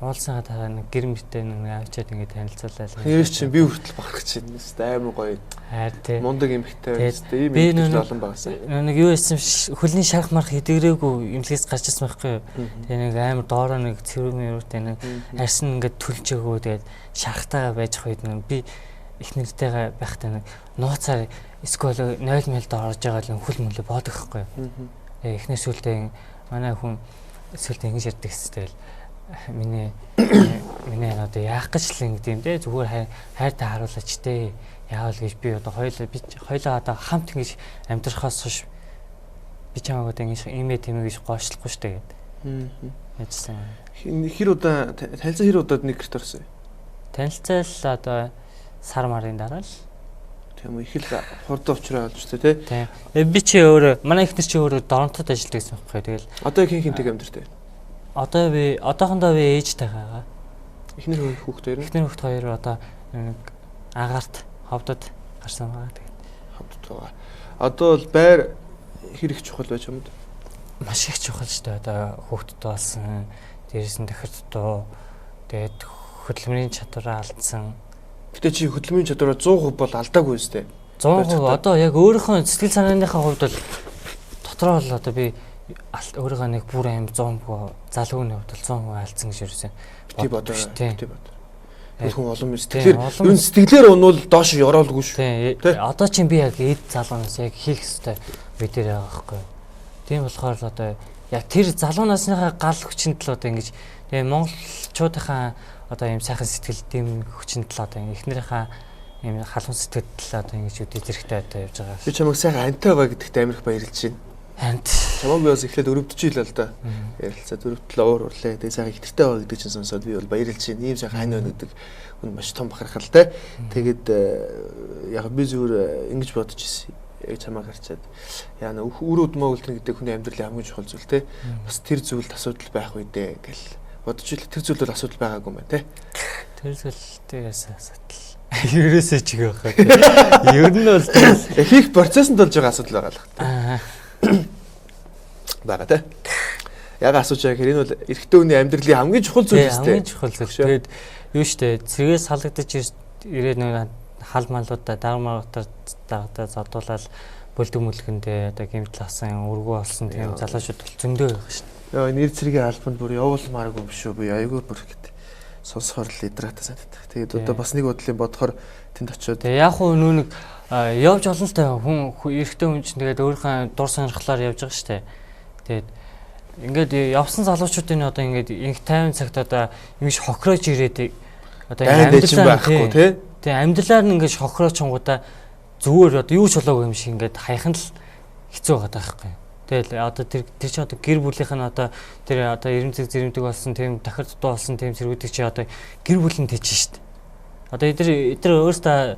уулзсанаа дараа нэг гэр мөртэй нэг авчиад ингээд танилцуулаад. Тэрс чинь би хүртэл бахархаж байна шүү дээ. Амар гоё. Хайр тий. Мундаг эмхтэй байж дээ. Ийм эмхтэй олон багасан. Нэг юу байсан хөлний шарх марх идэгрээгүй имлгээс гарч ирсэн байхгүй юу? Тэгээ нэг амар доороо нэг цэвэрмэрүүтэй нэг арьсан ингээд төлжөөгөө тэгээд шархтайгаа байж ах үед нэг би их нэртэйгээ байхдаа нэг нууцаар эсвэл 0 мл доорж байгаа л хөл мөлөө боодог байхгүй юу? Эхнэр сүлдээ манай хүн сүлдээ ингэж ярьдаг гэсэн тэгэл миний одоо яах гэж л ингэдэм те зүгээр хайртай харуулаач те яавал гэж би одоо хоёлаа одоо хамт ингэж амьдрахаас хойш би чамайг одоо ингэж имээ тэмээ гэж гоошлохгүй штэ гэд. Яжсан. Хэр удаа танилцаа хэр удаад нэг гэрт орсон? Танилцал одоо сар марын дараа л. Тийм үү, их л хурдан уучраа болж тээ. Тийм. Би чи өөрөө манай ихнэр чи өөрөө Доронтод ажилладаг гэсэн юм байна. Тэгэл одоо хинтэй амьдэртэй. Одоохондоо би ээжтэйгаа. Эхнэр хүүхэд хоёр. Эхнэр хүүхэд хоёр одоо агаарт ховдод гарсан байгаа. Тэгээд ховдод байгаа. Одоо бол байр хэрэг чухал байж юмд. Маш их чухал шүү дээ. Одоо хүүхэдтэй болсон, дээрээс нь дахир дутуу. Тэгээд хөдөлмөрийн чадвараа алдсан. Гэтэ чи хөдөлмөрийн чадвараа 100% бол алдаагүй үстэй. 100% одоо яг өөрийнхөө сэтгэл санааныхаа хувьд бол дотроо л одоо би өөрийнхөө нэг бүр аим 100% залууны хувьд бол 100% алдсан гэж юусэн. Би бодоо. Би бодоо. Хүн олон мэт тэгэхээр ер нь сэтгэлээр унвал доош ёроолгүй шүү. Тий. Одоо чинь би яг эд залуунаас яг хийх ёстой би дээр байгаа байхгүй. Тийм болохоор л одоо яг тэр залуунасныхаа гал хүчинд л одоо ингэж тэгээ монголчуудынхаа одоо ийм сайхан сэтгэл дэм хүчинд л одоо эхнэрийнхаа ийм халуун сэтгэл одоо ингэж үдээ зэрэгтэй одоо явж байгаа. Би чамайг сайхан антай байгаа гэдэгт амирх баярлж байна. Ант. Чамайг би бас эхлээд өрөвдөж ийл л да. Ярилцаад өрөвдлөө уур урлаа. Тэгээ сайхан ихтэй байгаа гэдэг чинь сонсоод би бол баярлж байна. Ийм сайхан хань байна гэдэг хүн маш том бахархалтай. Тэгээд яг би зүгээр ингэж бодож ирсэн. Яг чамайг харчаад яа нэ үр өдмөө үлдэн гэдэг хүний амьдралын хамгийн чухал зүйл те. Бас тэр зүйлд асуудал байх үедээ гэл бодож ил тэр зүйл бол асуудал байгаагүй юм байна те. Тэр зүйлээс асуудал. Ерөөсөө ч их байхаа. Ер нь бол хийх процессд болж байгаа асуудал байгаа л. Бага те. Яг асууж байгаа хэрэг энэ бол эрэгтэй хүний амьдралын хамгийн чухал зүйл шүү дээ. Хамгийн чухал зүйл. Тэгээд юу штэ цэргээс салгадаж ирээд нэг хал малуудаа дармаатар дагтаа задуулаад бүлдэг мүлгэндээ одоо гэмтэл асан өргөө болсон тийм залуучууд бол зөндөө байгаа шин. Яа нэр цэргийн албанд бүр явуулмааргүй юм шүү. Би аягүй бүр гэд сонсохоор л идраатай санагдав. Тэгээд одоо бас нэг бодлын бодохоор тэнд очиод. Тэгээ яг хуу нүүн нэг явж олон л та хүн эрэгтэй хүн чинь тэгээд өөрийнхөө дур сонирхлоор явж байгаа штэ. Тэгээд ингээд явсан залуучуудын одоо ингээд инх 50 цагт одоо ингэж хохирож ирээд одоо амьдрал байхгүй тий. Тэгээ амьдралаар нь ингэж хохироочонгуудаа зүгээр одоо юу ч болоогүй юм шиг ингээд хайхан л хэцүү байгаа байхгүй. Тэгэл одоо тэр чи одоо гэр бүлийнх нь одоо тэр одоо ирэмцэг зэрэмдэг болсон тийм дахир дутуу болсон тийм зэргүүдийг чи одоо гэр бүлийн тэжж штт. Одоо эдгээр өөрөөсөө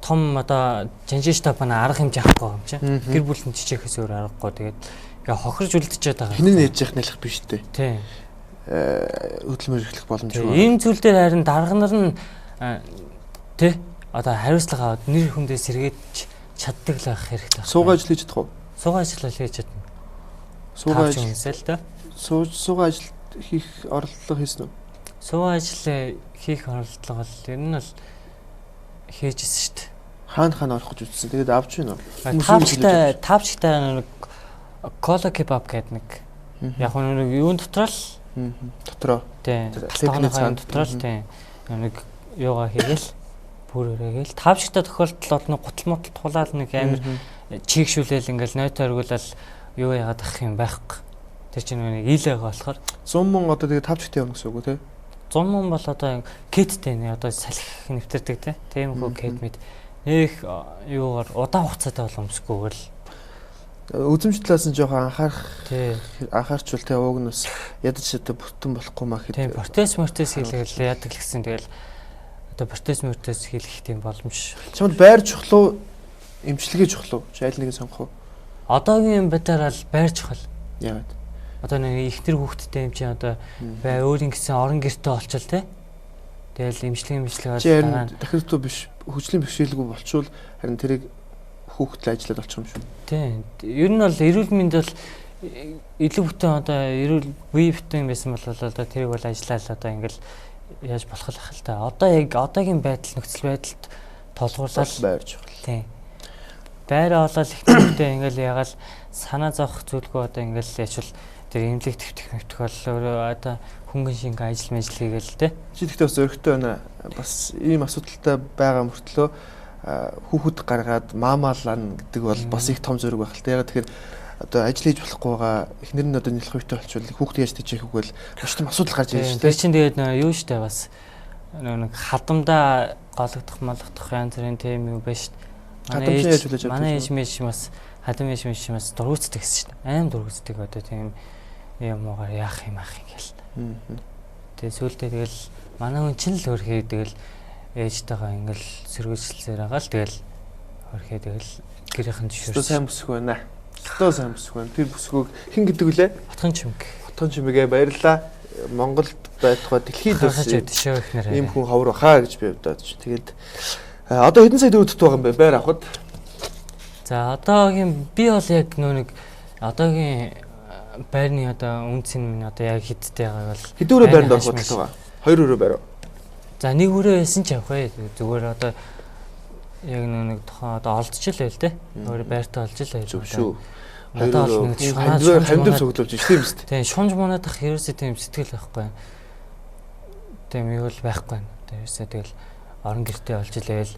том одоо жанжиштай бана арга хэмжээ авахгүй юм чи. Гэр бүлийн жижигээс өөр аргагүй тэгээд ингээ хохирж үлдчихэж байгаа. Хинэн нээж явах нэлэх биш үү? Тийм. Хөдөлмөр эрхлэх боломжгүй. Ийм зүйл дээр харин дарга нар нь тий одоо хариуцлага нэр хүндээ сэргээд чаддаг л байх хэрэгтэй. Суугаа ажил хийж чадах уу? Суугаа ажил хийж чадна. Суугаа ажил хийсэл та. Суугаа ажил хийх оролдлого хийсэн үү? Суугаа ажил хийх оролдлого бол ер нь л хийжсэн шүү дээ. Хаана орох гэж үзсэн. Тэгээд авч гин үү? Тавчтай нэг кола кебаб гэдэг нэг яг нэг юун дотроо л дотроо. Тийм. Талхааны дотроо л тийм. Нэг юугаа хийгээл бүрээргээл тавчтай тохиолдолд нэг гутал мотал тулаал нэг амир чигшүүлэл ингээл нойтоо өргүүлэл юу яагаад ах юм байхгүй. Тэр чинь нэг ийл байгаа болохоор 100 мөн одоо тэгээд тавчтай явна гэсэн үг үү те? 100 мөн бол одоо кеттэй нэ одоо салхи нэвтэрдэг те. Тийм хөө кет мэд нэг юугаар удаан хугацаатай боломжгүйгээр л үзэмж талаас нь жоохон анхаарчвал те ууг нь бас ядаж одоо бүтэн болохгүй маа хэд. Тийм протез хийлгээл яадаг л гэсэн тэгэл одоо протез хийлгэх тийм боломж. Чамд байр чухал уу? Эмчилгээ чухал уу? Чи аль нэгийг сонгох уу? Одоогийн байдлаар л байр чухал. Яагаад? Одоо нэг ихтер хүүхэдтэй юм чи одоо бай өөрийн гэсэн орон гэртээ олчвал те. Тэгэл эмчилгээ дараа нь дахир туу биш хүчлийн бэрхшээлгүй болчвол харин тэрийг хүүхдэд ажиллаад олчих юм шүү. Тийм. Ер нь бол эрүүл мэнд бол илүү бүтэн одоо эрүүл бие бүтэн байсан бол одоо тэрийг бол ажиллаад одоо ингээл яаж болох л ах л та. Одоо яг одоогийн байдал нөхцөл байдалд толгуурлал байр чухал. Тийм. Байраа олоод ихтэй ингээл ягаал санаа зовох зүйлгүй одоо ингээл яачвал тэр эмнэлэг твтэх бол өөрөө одоо хөнгөн шинг ажил мэжл хийгээл те. Чи тэгтээ бас зөрөгтэй байна. Бас ийм асуудалтай байгаа мөртлөө хүүхэд гаргаад маамаалаа гэдэг бол бас их том зөрөг байх л та. Яг тэгэхээр одоо ажил хийж болохгүй байгаа эхнэр нь одоо нэлэх үйтэй болчихвол хүүхд яаж тийчих үгүй л маш том асуудал гарч ирж Тэр чинь тэгээд юу штэ бас нэг хадамдаа гологдох малгадах янз бүрийн тийм юу байна штэ. Манай ээж мэж бас хадам ээж мэж бас дургуцдаг гэсэн штэ. Аим дургуцдаг одоо тийм юм уугаар яах юм ах юм гээл. Тэгээд сүүлдээ тэгэл манай хүн чинь л хөрхий тэгэл ээжтэйгээ ингээл сэргийлсээр байгаа л тэгэл хөрхий тэгэл гэрийнхэн зөвшөөрсөн. Сайн бүсгүй байна. Хятад сайн бүсгүй байна. Тэр бүсгүйг хэн гэдэг вүлээ? Хотхон чимэг. Хотхон чимэгээ баярлаа. Монголд байтугай дэлхийд ийм хүн ховор баха гэж би бодож. Тэгээд одоо хэдэн сая төгрөг байгаа юм бэ? Байр авахд. За одоогийн би бол яг нэг одоогийн байрны одоо үнц нь одоо яг хэдтэй байгаа бол хэдүүрээ байранд орох бодлого байгаа. 2 өрөө байр. За нэг өрөө байсан ч явах бай. Зүгээр одоо яг нэг тухайн одоо олдчихлээ л дээ. Өөр байртаа олж л байл. Зөв шүү. Одоо бол нэг хандив цуглуулж шүү дээ юм шүү дээ. Тийм шунж мунаадах ерөөсөө тийм сэтгэл байхгүй. Тийм юу л байхгүй. Ерөөсөө тэгэл орон гэртээ олж илээл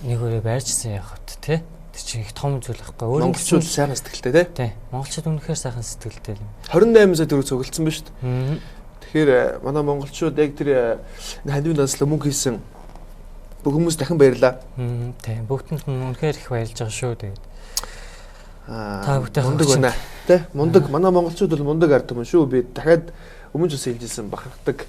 нэг өрөө байрчсан явахт тий. Тэр чинь их том зүйл байхгүй. Монголчууд сайхан сэтгэлтэй тий. Тийм. Монголчууд үнэхээр сайхан сэтгэлтэй юм. 28 сая төгрөг цуглуулсан ба шүү дээ. Тэгэхээр манай монголчууд яг тэр хандивын данслаа мөнгө хийсэн бүх хүмүүс дахин баярлаа. Тийм. Бүгдэнд нь үнэхээр их баярлж байгаа шүү тэгээд. Та бүхэн мундаг байна тий. Мундаг манай монголчууд бол мундаг ард юм шүү. Би дахиад өмнө ч хэлжсэн бахархдаг.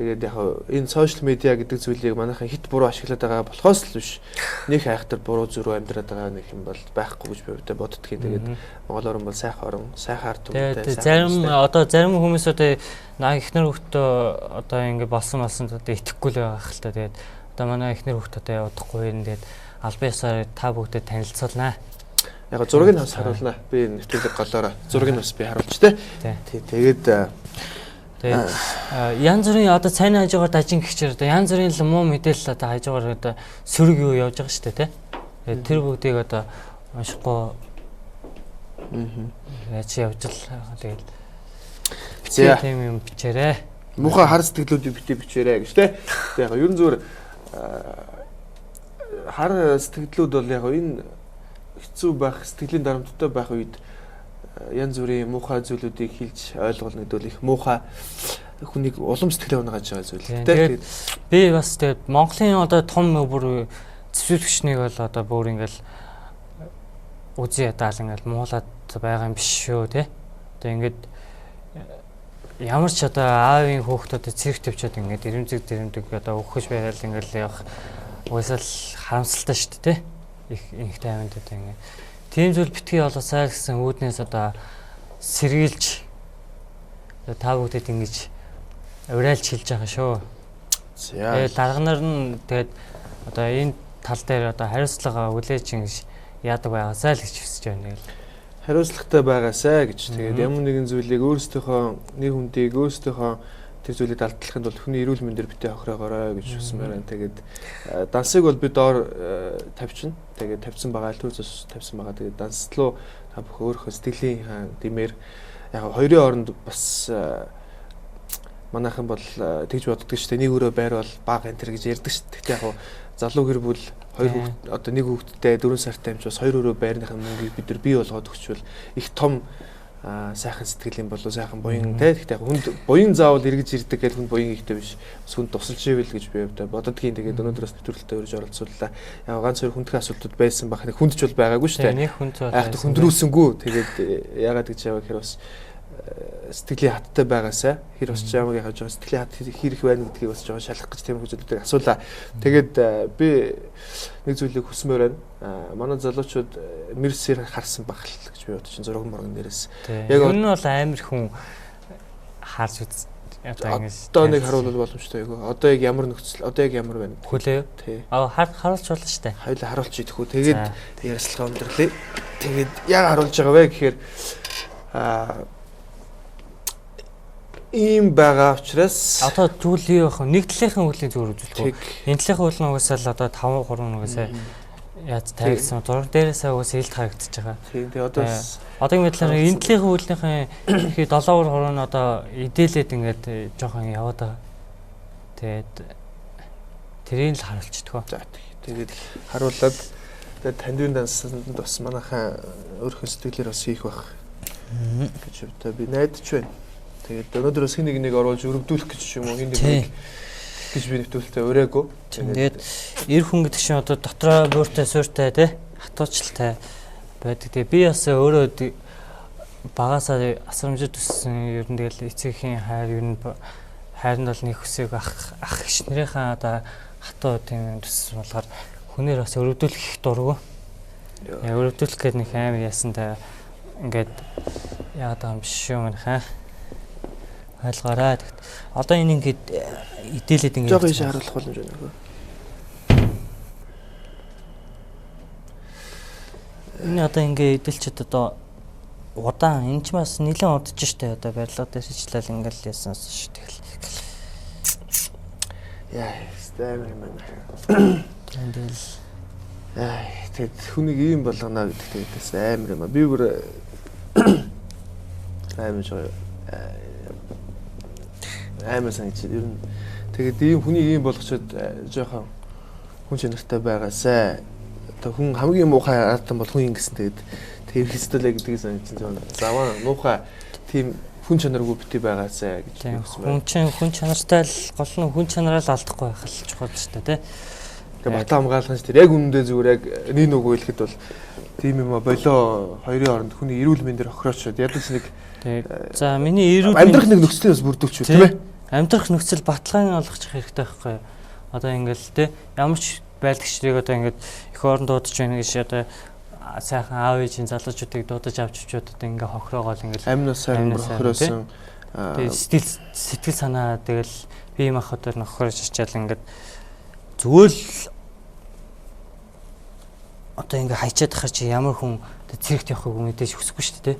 Тэгээд яг энэ сошиал медиа гэдэг зүйлийг манайхан хит буруу ашиглаад байгаа болохоос л биш. Нэг хайхтар буруу зөрүү амьдраад байгаа нэг юм бол байхгүй гэж би боддгийн. Тэгээд Монгол орн бол сайхан орн, сайхан ард түмэнтэй. Зарим хүмүүс одоо эхнэр хүүхдөө одоо ингэ болсон одоо итгэхгүй л байгаа хэл та. Тэгээд одоо манай эхнэр хүүхд одоо явахгүй юм. Тэгээд албан ёсоор та бүгдээ танилцуулнаа. Яг зургийг бас харуулнаа. Би нэвтрүүлэг голоороо зургийг бас би харуулж тээ. Тэгээд янз бүрийн одоо цайны хажуугаар дажин гихчээр одоо янз бүрийн л муу мэдээлэл одоо хажуугаар одоо сөрөг юу явж байгаа шүү дээ тий. Тэгээд тэр бүгдийг одоо уншихгүй яаж явж л тэгээд тийм юм бичээрэй. Муухай хар сэтгэлүүдийг бичээрэй гэж тий. Яг ерөн зүгээр хар сэтгэлүүд бол яг энэ хэцүү байх, сэтгэлийн дарамттай байх үед янз бүрийн муухай зүйлүүдийг хэлж ойлгуулна гэдэг бол их муухай хүнийг улам сэтгэлээ унагааж байгаа зүйл. Тэгээд би бас тэгээд Монголын одоо том бүр зөвшөөрөгчнийг бол одоо бүр ингээл үзий даал ингээл муулаад байгаа юм биш шүү тий. Одоо ингээд ямар ч одоо аавын хүүхдүүдэд цэрэг төвчөөд ингээд дэрэмдэг одоо өгөхөж байгаад ингээл явах уусаал харамсалтай шүү дээ тий. Их таймд одоо ингээд тийм зүйл битгий болоосаа гэсэн үүднээс одоо сэргийлж та бүгдэд ингэж урайлж хэлж байгаа шүү. Тэгээд дарганаар нь тэгээд одоо энэ тал дээр одоо хариуцлага хүлээж ингэж яадаг байгаасаа л гэж хүсэж байна гэл. Хариуцлагатай байгаасаа гэж. Тэгээд ямар нэгэн зүйлийг өөрсдийнхөө нэг хүндийг өөрсдийнхөө тэр зүйлийг далдлахын тулд хүний эрүүл мэндээр битээ хохироогоорой гэж хүсмээр байна. Тэгээд дансыг бол би доор тавьчихна. Тэгээд тавьсан байгаа альтуус тавьсан байгаа. Тэгээд данслуу та бүх өөрийнхөө сэтгэлийн димээр яг хоёрын оронд бас манайхан бол тэгж боддог шүү дээ. Нэг өрөө байр бол баг энэ төр гэж ярьдаг шүү дээ. Тэгтээ яг залуу гэр бүл хоёр хүүхэд одоо нэг хүүхэдтэй 4 сартай амч бас хоёр өрөө байрныхын мөнгийг бид нар бий болгоод өгчвөл их том сайхан сэтгэл юм болов сайхан буян те. Тэгтээ хүнд буян заавал эргэж ирдэг гэж хүнд буян ихтэй биш. Хүнд тусалж ивэл гэж би бододгийн. Тэгээд өнөөдрөөс нэвтрүүлэлтэд урьж оролцууллаа. Яг ганц хоёр хүндхэн асуудууд байсан баг. Хүнд ч бол байгаагүй шүү дээ. Нэг хүнд бол айхт хүндрүүлсэнгүй. Тэгээд яагаад гэж яваа гэхээр бас сэтгэлийн хаттай байгаасаа хэр босч ямаг яаж байгаа сэтгэлийн хат хэрэг байна гэдгийг бас жоо шалгах гэж тийм хүсэлтүүдийг асуулаа. Тэгээд би нэг зүйлийг хүсмээр байна. Манай залуучууд мэрсээр харсан баг л гэж би бодож чинь зураг моргон дээрээс. Яг энэ бол амар хүн харж үз. Одоо нэг харуулбал боломжтой айгу. Одоо яг ямар нөхцөл, одоо яг ямар байна? Хүлээ. Тий. Харуулж болно шүү дээ. Хоёул харуулж идэх үү. Тэгээд ярилцлага өндөрлөө. Тэгээд яг харуулж байгаа вэ гэхээр ийм байгаа учраас одоо зүйл юу вэ? Нэг талынхын хуулийн зүгээр үзүүлэх үү? Энэ талынхын хууль нь угаасаа л одоо 5-3 угаасаа яаж тавигдсан зураг дээрээсээ угаасаа илт харагдаж байгаа. Тийм. Тэгээ одоогийн байдлаар энэ талынхын хуулийнхын ихэд 7-3 нь одоо идээлээд ингээд жоохон яваад байгаа. Тэгээд тэрийг л харуулчихдаг. За тэгээд харуулад тэгээд тандын дансанд бас манайхаа өөрхөн сэтгэлээр бас хийх байх. гэж одоо би найдаж байна. Тэгээд өнөөдрөөс хин нэг оруулж өрөвдүүлэх гэж юм уу хин нэг гэж би нэвтрүүлэлтээ өрөөгүй. Тэгээд эр хүн гэдэг чинь одоо дотроо бууртай сууртай тий хатуучилтай байдаг. Тэгээд би бас өөрөө багасаа асрамжид төссөн ер нь тэгэл эцэгхийн хайр ер нь хайранд бол нэг хүсээг ах гişнэрийнхээ одоо хатуу тийм төссөн болохоор хүнээр бас өрөвдүүлэх их дургу. Өрөвдүүлэх гэдэг нэг амар ясантай ингээд яагаад байгаа юм биш юм хаа. Ойлгоорой. Одоо энэ ингээд идэлээд ингээд жоо ийш харуулах боломж байна хөө. Энэ одоо ингээд идэлчихэд одоо удаан энэ ч бас нэлээд удаж штэ одоо барилга дээр шичлэл ингээд ясанс ш тэгэл. Яа, стайм юм байна. Тэндэл тэгэд хүнийг ийм болгоно гэдэг тэгээс амар юм а. Би бүр амар санагч ер нь тэгээд ийм хүнийг ийм болгочод жоохон хүн чанартай байгаасай. Одоо хүн хамгийн муухай ардан бол хүн ингэсэн тэгээд тэр хэсдэлээ гэдгийг санагч зүүн. Заваа муухай тийм хүн чанаргүй бити байгаасай гэж хүссэн. Хүн чанартай л гол нь хүн чанараа л алдахгүй байх л чухал шүү дээ тий. Тэгээ бата хамгаалах нь тэр яг үнэндээ зүгээр яг нэг нүгөө хэлэхэд бол тийм юм а болоо хоёрын оронд хүний эрүүл мэндээр хохироочод ядаж нэг за миний эрүүл амьдрах нэг нөхцөлийг бас бүрдүүлчих тийм ээ. Амьдрах нөхцөл баталгаан олгочих хэрэгтэй байхгүй юу? Одоо ингээл те ямар ч байлгчдыг одоо ингээд их орон дуудаж байна гэж одоо сайхан аав ээжийн залуучуудыг дуудаж авч очиод одоо ингээ хохироогоол ингээл амнаас сайн хохироосон тэгээ сэтгэл санаа тэгэл бие махбодоор нохирож ачаал ингээд зүгээр л одоо ингээ хайчаад ахаар чи ямар хүн цэрэгт явахыг мэдээж хүсэхгүй шүү дээ.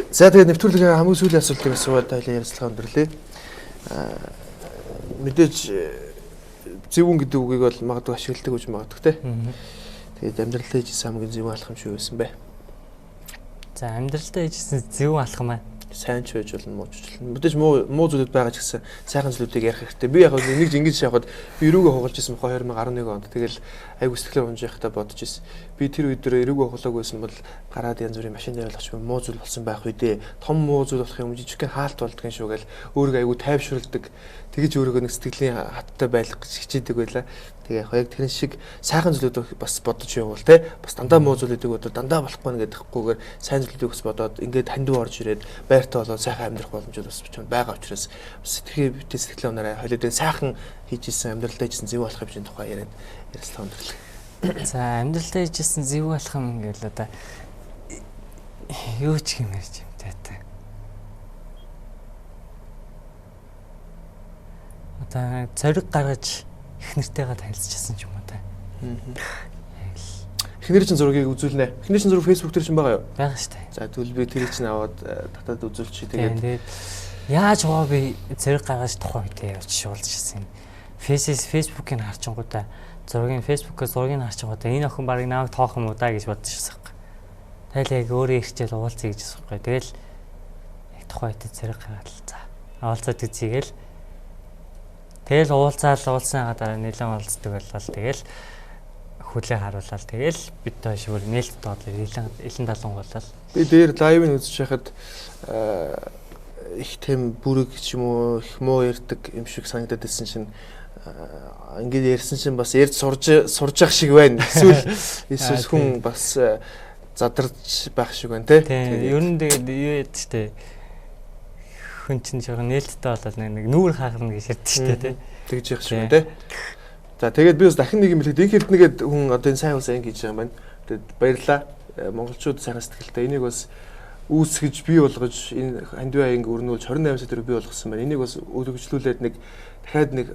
За тэгээд нэвтрүүлгийн хамгийн сүүлийн асуултыг асууад тайлан ярилцлага өндөрлөө. Мэдээж зөвүүн гэдэг үгийг бол магадгүй ашигладаг гэж магадгүй те. Тэгээд амьдралдаа хийсэн хамгийн зөвүүн алхам шүү байсан бэ? За амьдралдаа хийсэн зөвүүн алхам аа. Сайн ч байж болно, муу ч байж болно. Мэдээж муу зүйлүүд байгаа ч гэсэн сайхан зүйлүүдийг ярих хэрэгтэй. Би яг нэг ингэж явахад би эрүүгөө хугалж исэн бохоо 2011 онд. Тэгэл айгу сэтгэлээр унж явахдаа бодож исэн. Би тэр үед эрүүгөө хугалаагүй байсан бол гараад янз бүрийн машин дээр болгоч муу зүйл болсон байх үедээ том муу зүйл болох юм жижигхэн хаалт болдгоо шүү гэл өөрийгөө айгу тайвшруулдаг. Тэгэж өөрийгөө нэг сэтгэлийн хаттай байлгах гэж хичээдэг байлаа. Тэгээ яг тэрэн шиг сайхан зүйлүүд бас бодож явбал те бас дандаа муу зүйлүүдийг бодоод дандаа болохгүй нэгдэхгүйгээр сайн зүйлүүдийг бас бодоод ингээд хандив орж ирээд байртаа болоод сайхан амьдрах боломжууд бас байгаа учраас сэтгэхээ битээ сэтгэл өнөрөө холиодын сайхан хийж исэн амьдралдаа хийсэн зөв болох хэмжээний тухай яриад ярилцлага өндөрлөө. За амьдралдаа хийсэн зөв болох юм гээл одоо юу ч юм ярьж юм таатай. Одоо зориг гаргаж их нэртэйгээ танилцчихсан ч юм уу та. Эхнэр чинь зургийг үзүүлнэ. Эхнэр чинь зураг Facebook дээр чинь байгаа юу? Байгаа шүү дээ. За тэгвэл би тэрийг чинь аваад татаад үзүүлчих. Тэгээд яаж хоо би зэрэг гаргаж тухай үедээ явж шуулж ирсэн. Facebook-ыг харчингуудаа Facebook-ээс зургийг харчингуудаа энэ охин барыг намайг тоох юм уу да гэж бодож ирсэн юм. Тэгэл яг өөрөө ихчээл уулзъя гэж хэлсэн юм. Тэгэл яг тухай үедээ зэрэг гаргаад л за. Уулзаад үзьгээл. Тэгэл уулзсан гадаа нэлээд уулздаг боллоо. Тэгэл хүлээ харуулаад тэгэл бид доош бүр нээлт доотлоо илэн далан болол. Би дээр лайвыг үзэж байхад их тийм бүрэг ч юм уу их муу ярьдаг юм шиг санагдаад байсан чинь ингээд ярьсан чинь бас ярьж сурж ах шиг байна. Эсвэл хүн бас задарч байх шиг байна те. Ер нь тэгээд юу яд штэ. Хүн чинь жоохон нээлттэй болоод нэг нүүр хаагна гэж ярьдэн штэ те. Тэгж явах шиг байна те. За тэгээд би бас дахин нэг юм хэлээд энэ хэрднэгээд хүн одоо энэ сайн сайн хийж байгаа юм байна. Тэгээд баярлалаа. Монголчууд сайхан сэтгэлтэй. Энийг бас үүсгэж бий болгож энэ хандиваа анги өрнүүлж 28 сая төгрөг бий болгосон байна. Энийг бас өргөжлүүлээд нэг дахиад нэг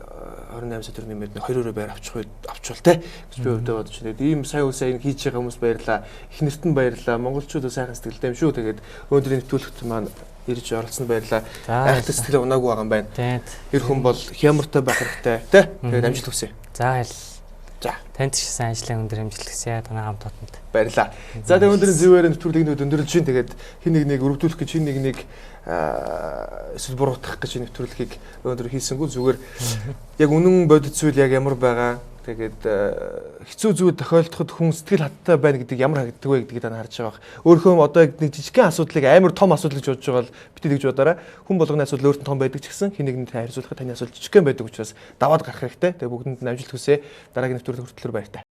28 сая төгрөг нэмээд нэг 2 байр авчвал те гэж би өвдөө бодож байна. Ийм сайн сайн хийж байгаа хүмүүс баярлалаа. Их нэрт нь баярлалаа. Монголчууд сайхан сэтгэлтэй юм шүү. Тэгээд өнөөдрийн нэвтрүүлэгт маань ирж оролцсон баярлалаа. Айхтар сэтгэл унаагүй байгаа юм байна. Тэр хүн бол хямртай байх хэрэгтэй те. Тэгээд амжилт хүсье. За танд ч сайн ажлын өндөр амжилт хүсье. Танай хамт татанд. Баярлалаа. За тэгээд өнөөдрийн зөвөөр нэвтрүүлгийг өндөрлж чинь тэгээд хин нэг өргөдүүлэх гэж хин нэг эсвэл буруутгах гэж нэвтрүүлгийг өнөөдөр хийсэнгүү зүгээр яг үнэн бодит зүйл яг ямар байгаа Тэгээд хэцүү зүйл тохиолдоход хүн сэтгэл хаттай байна гэдэг ямар харагддаг вэ гэдгийг та харж байгаа. Өөрөөхөө одоо нэг жижигхэн асуудлыг амар том асуудал гэж бодож байгаа бол битээ гэж бодоорой. Хүн болгоны асуудал өөртөө том байдаг ч гэсэн хин нэгэнд хариуцлахад таны асуудал жижигхэн байдаг учраас даваад гарах хэрэгтэй. Тэгээд бүгдэнд нь амжилт хүсье. Дараагийн нэвтрүүлэг хүртэл баяртай.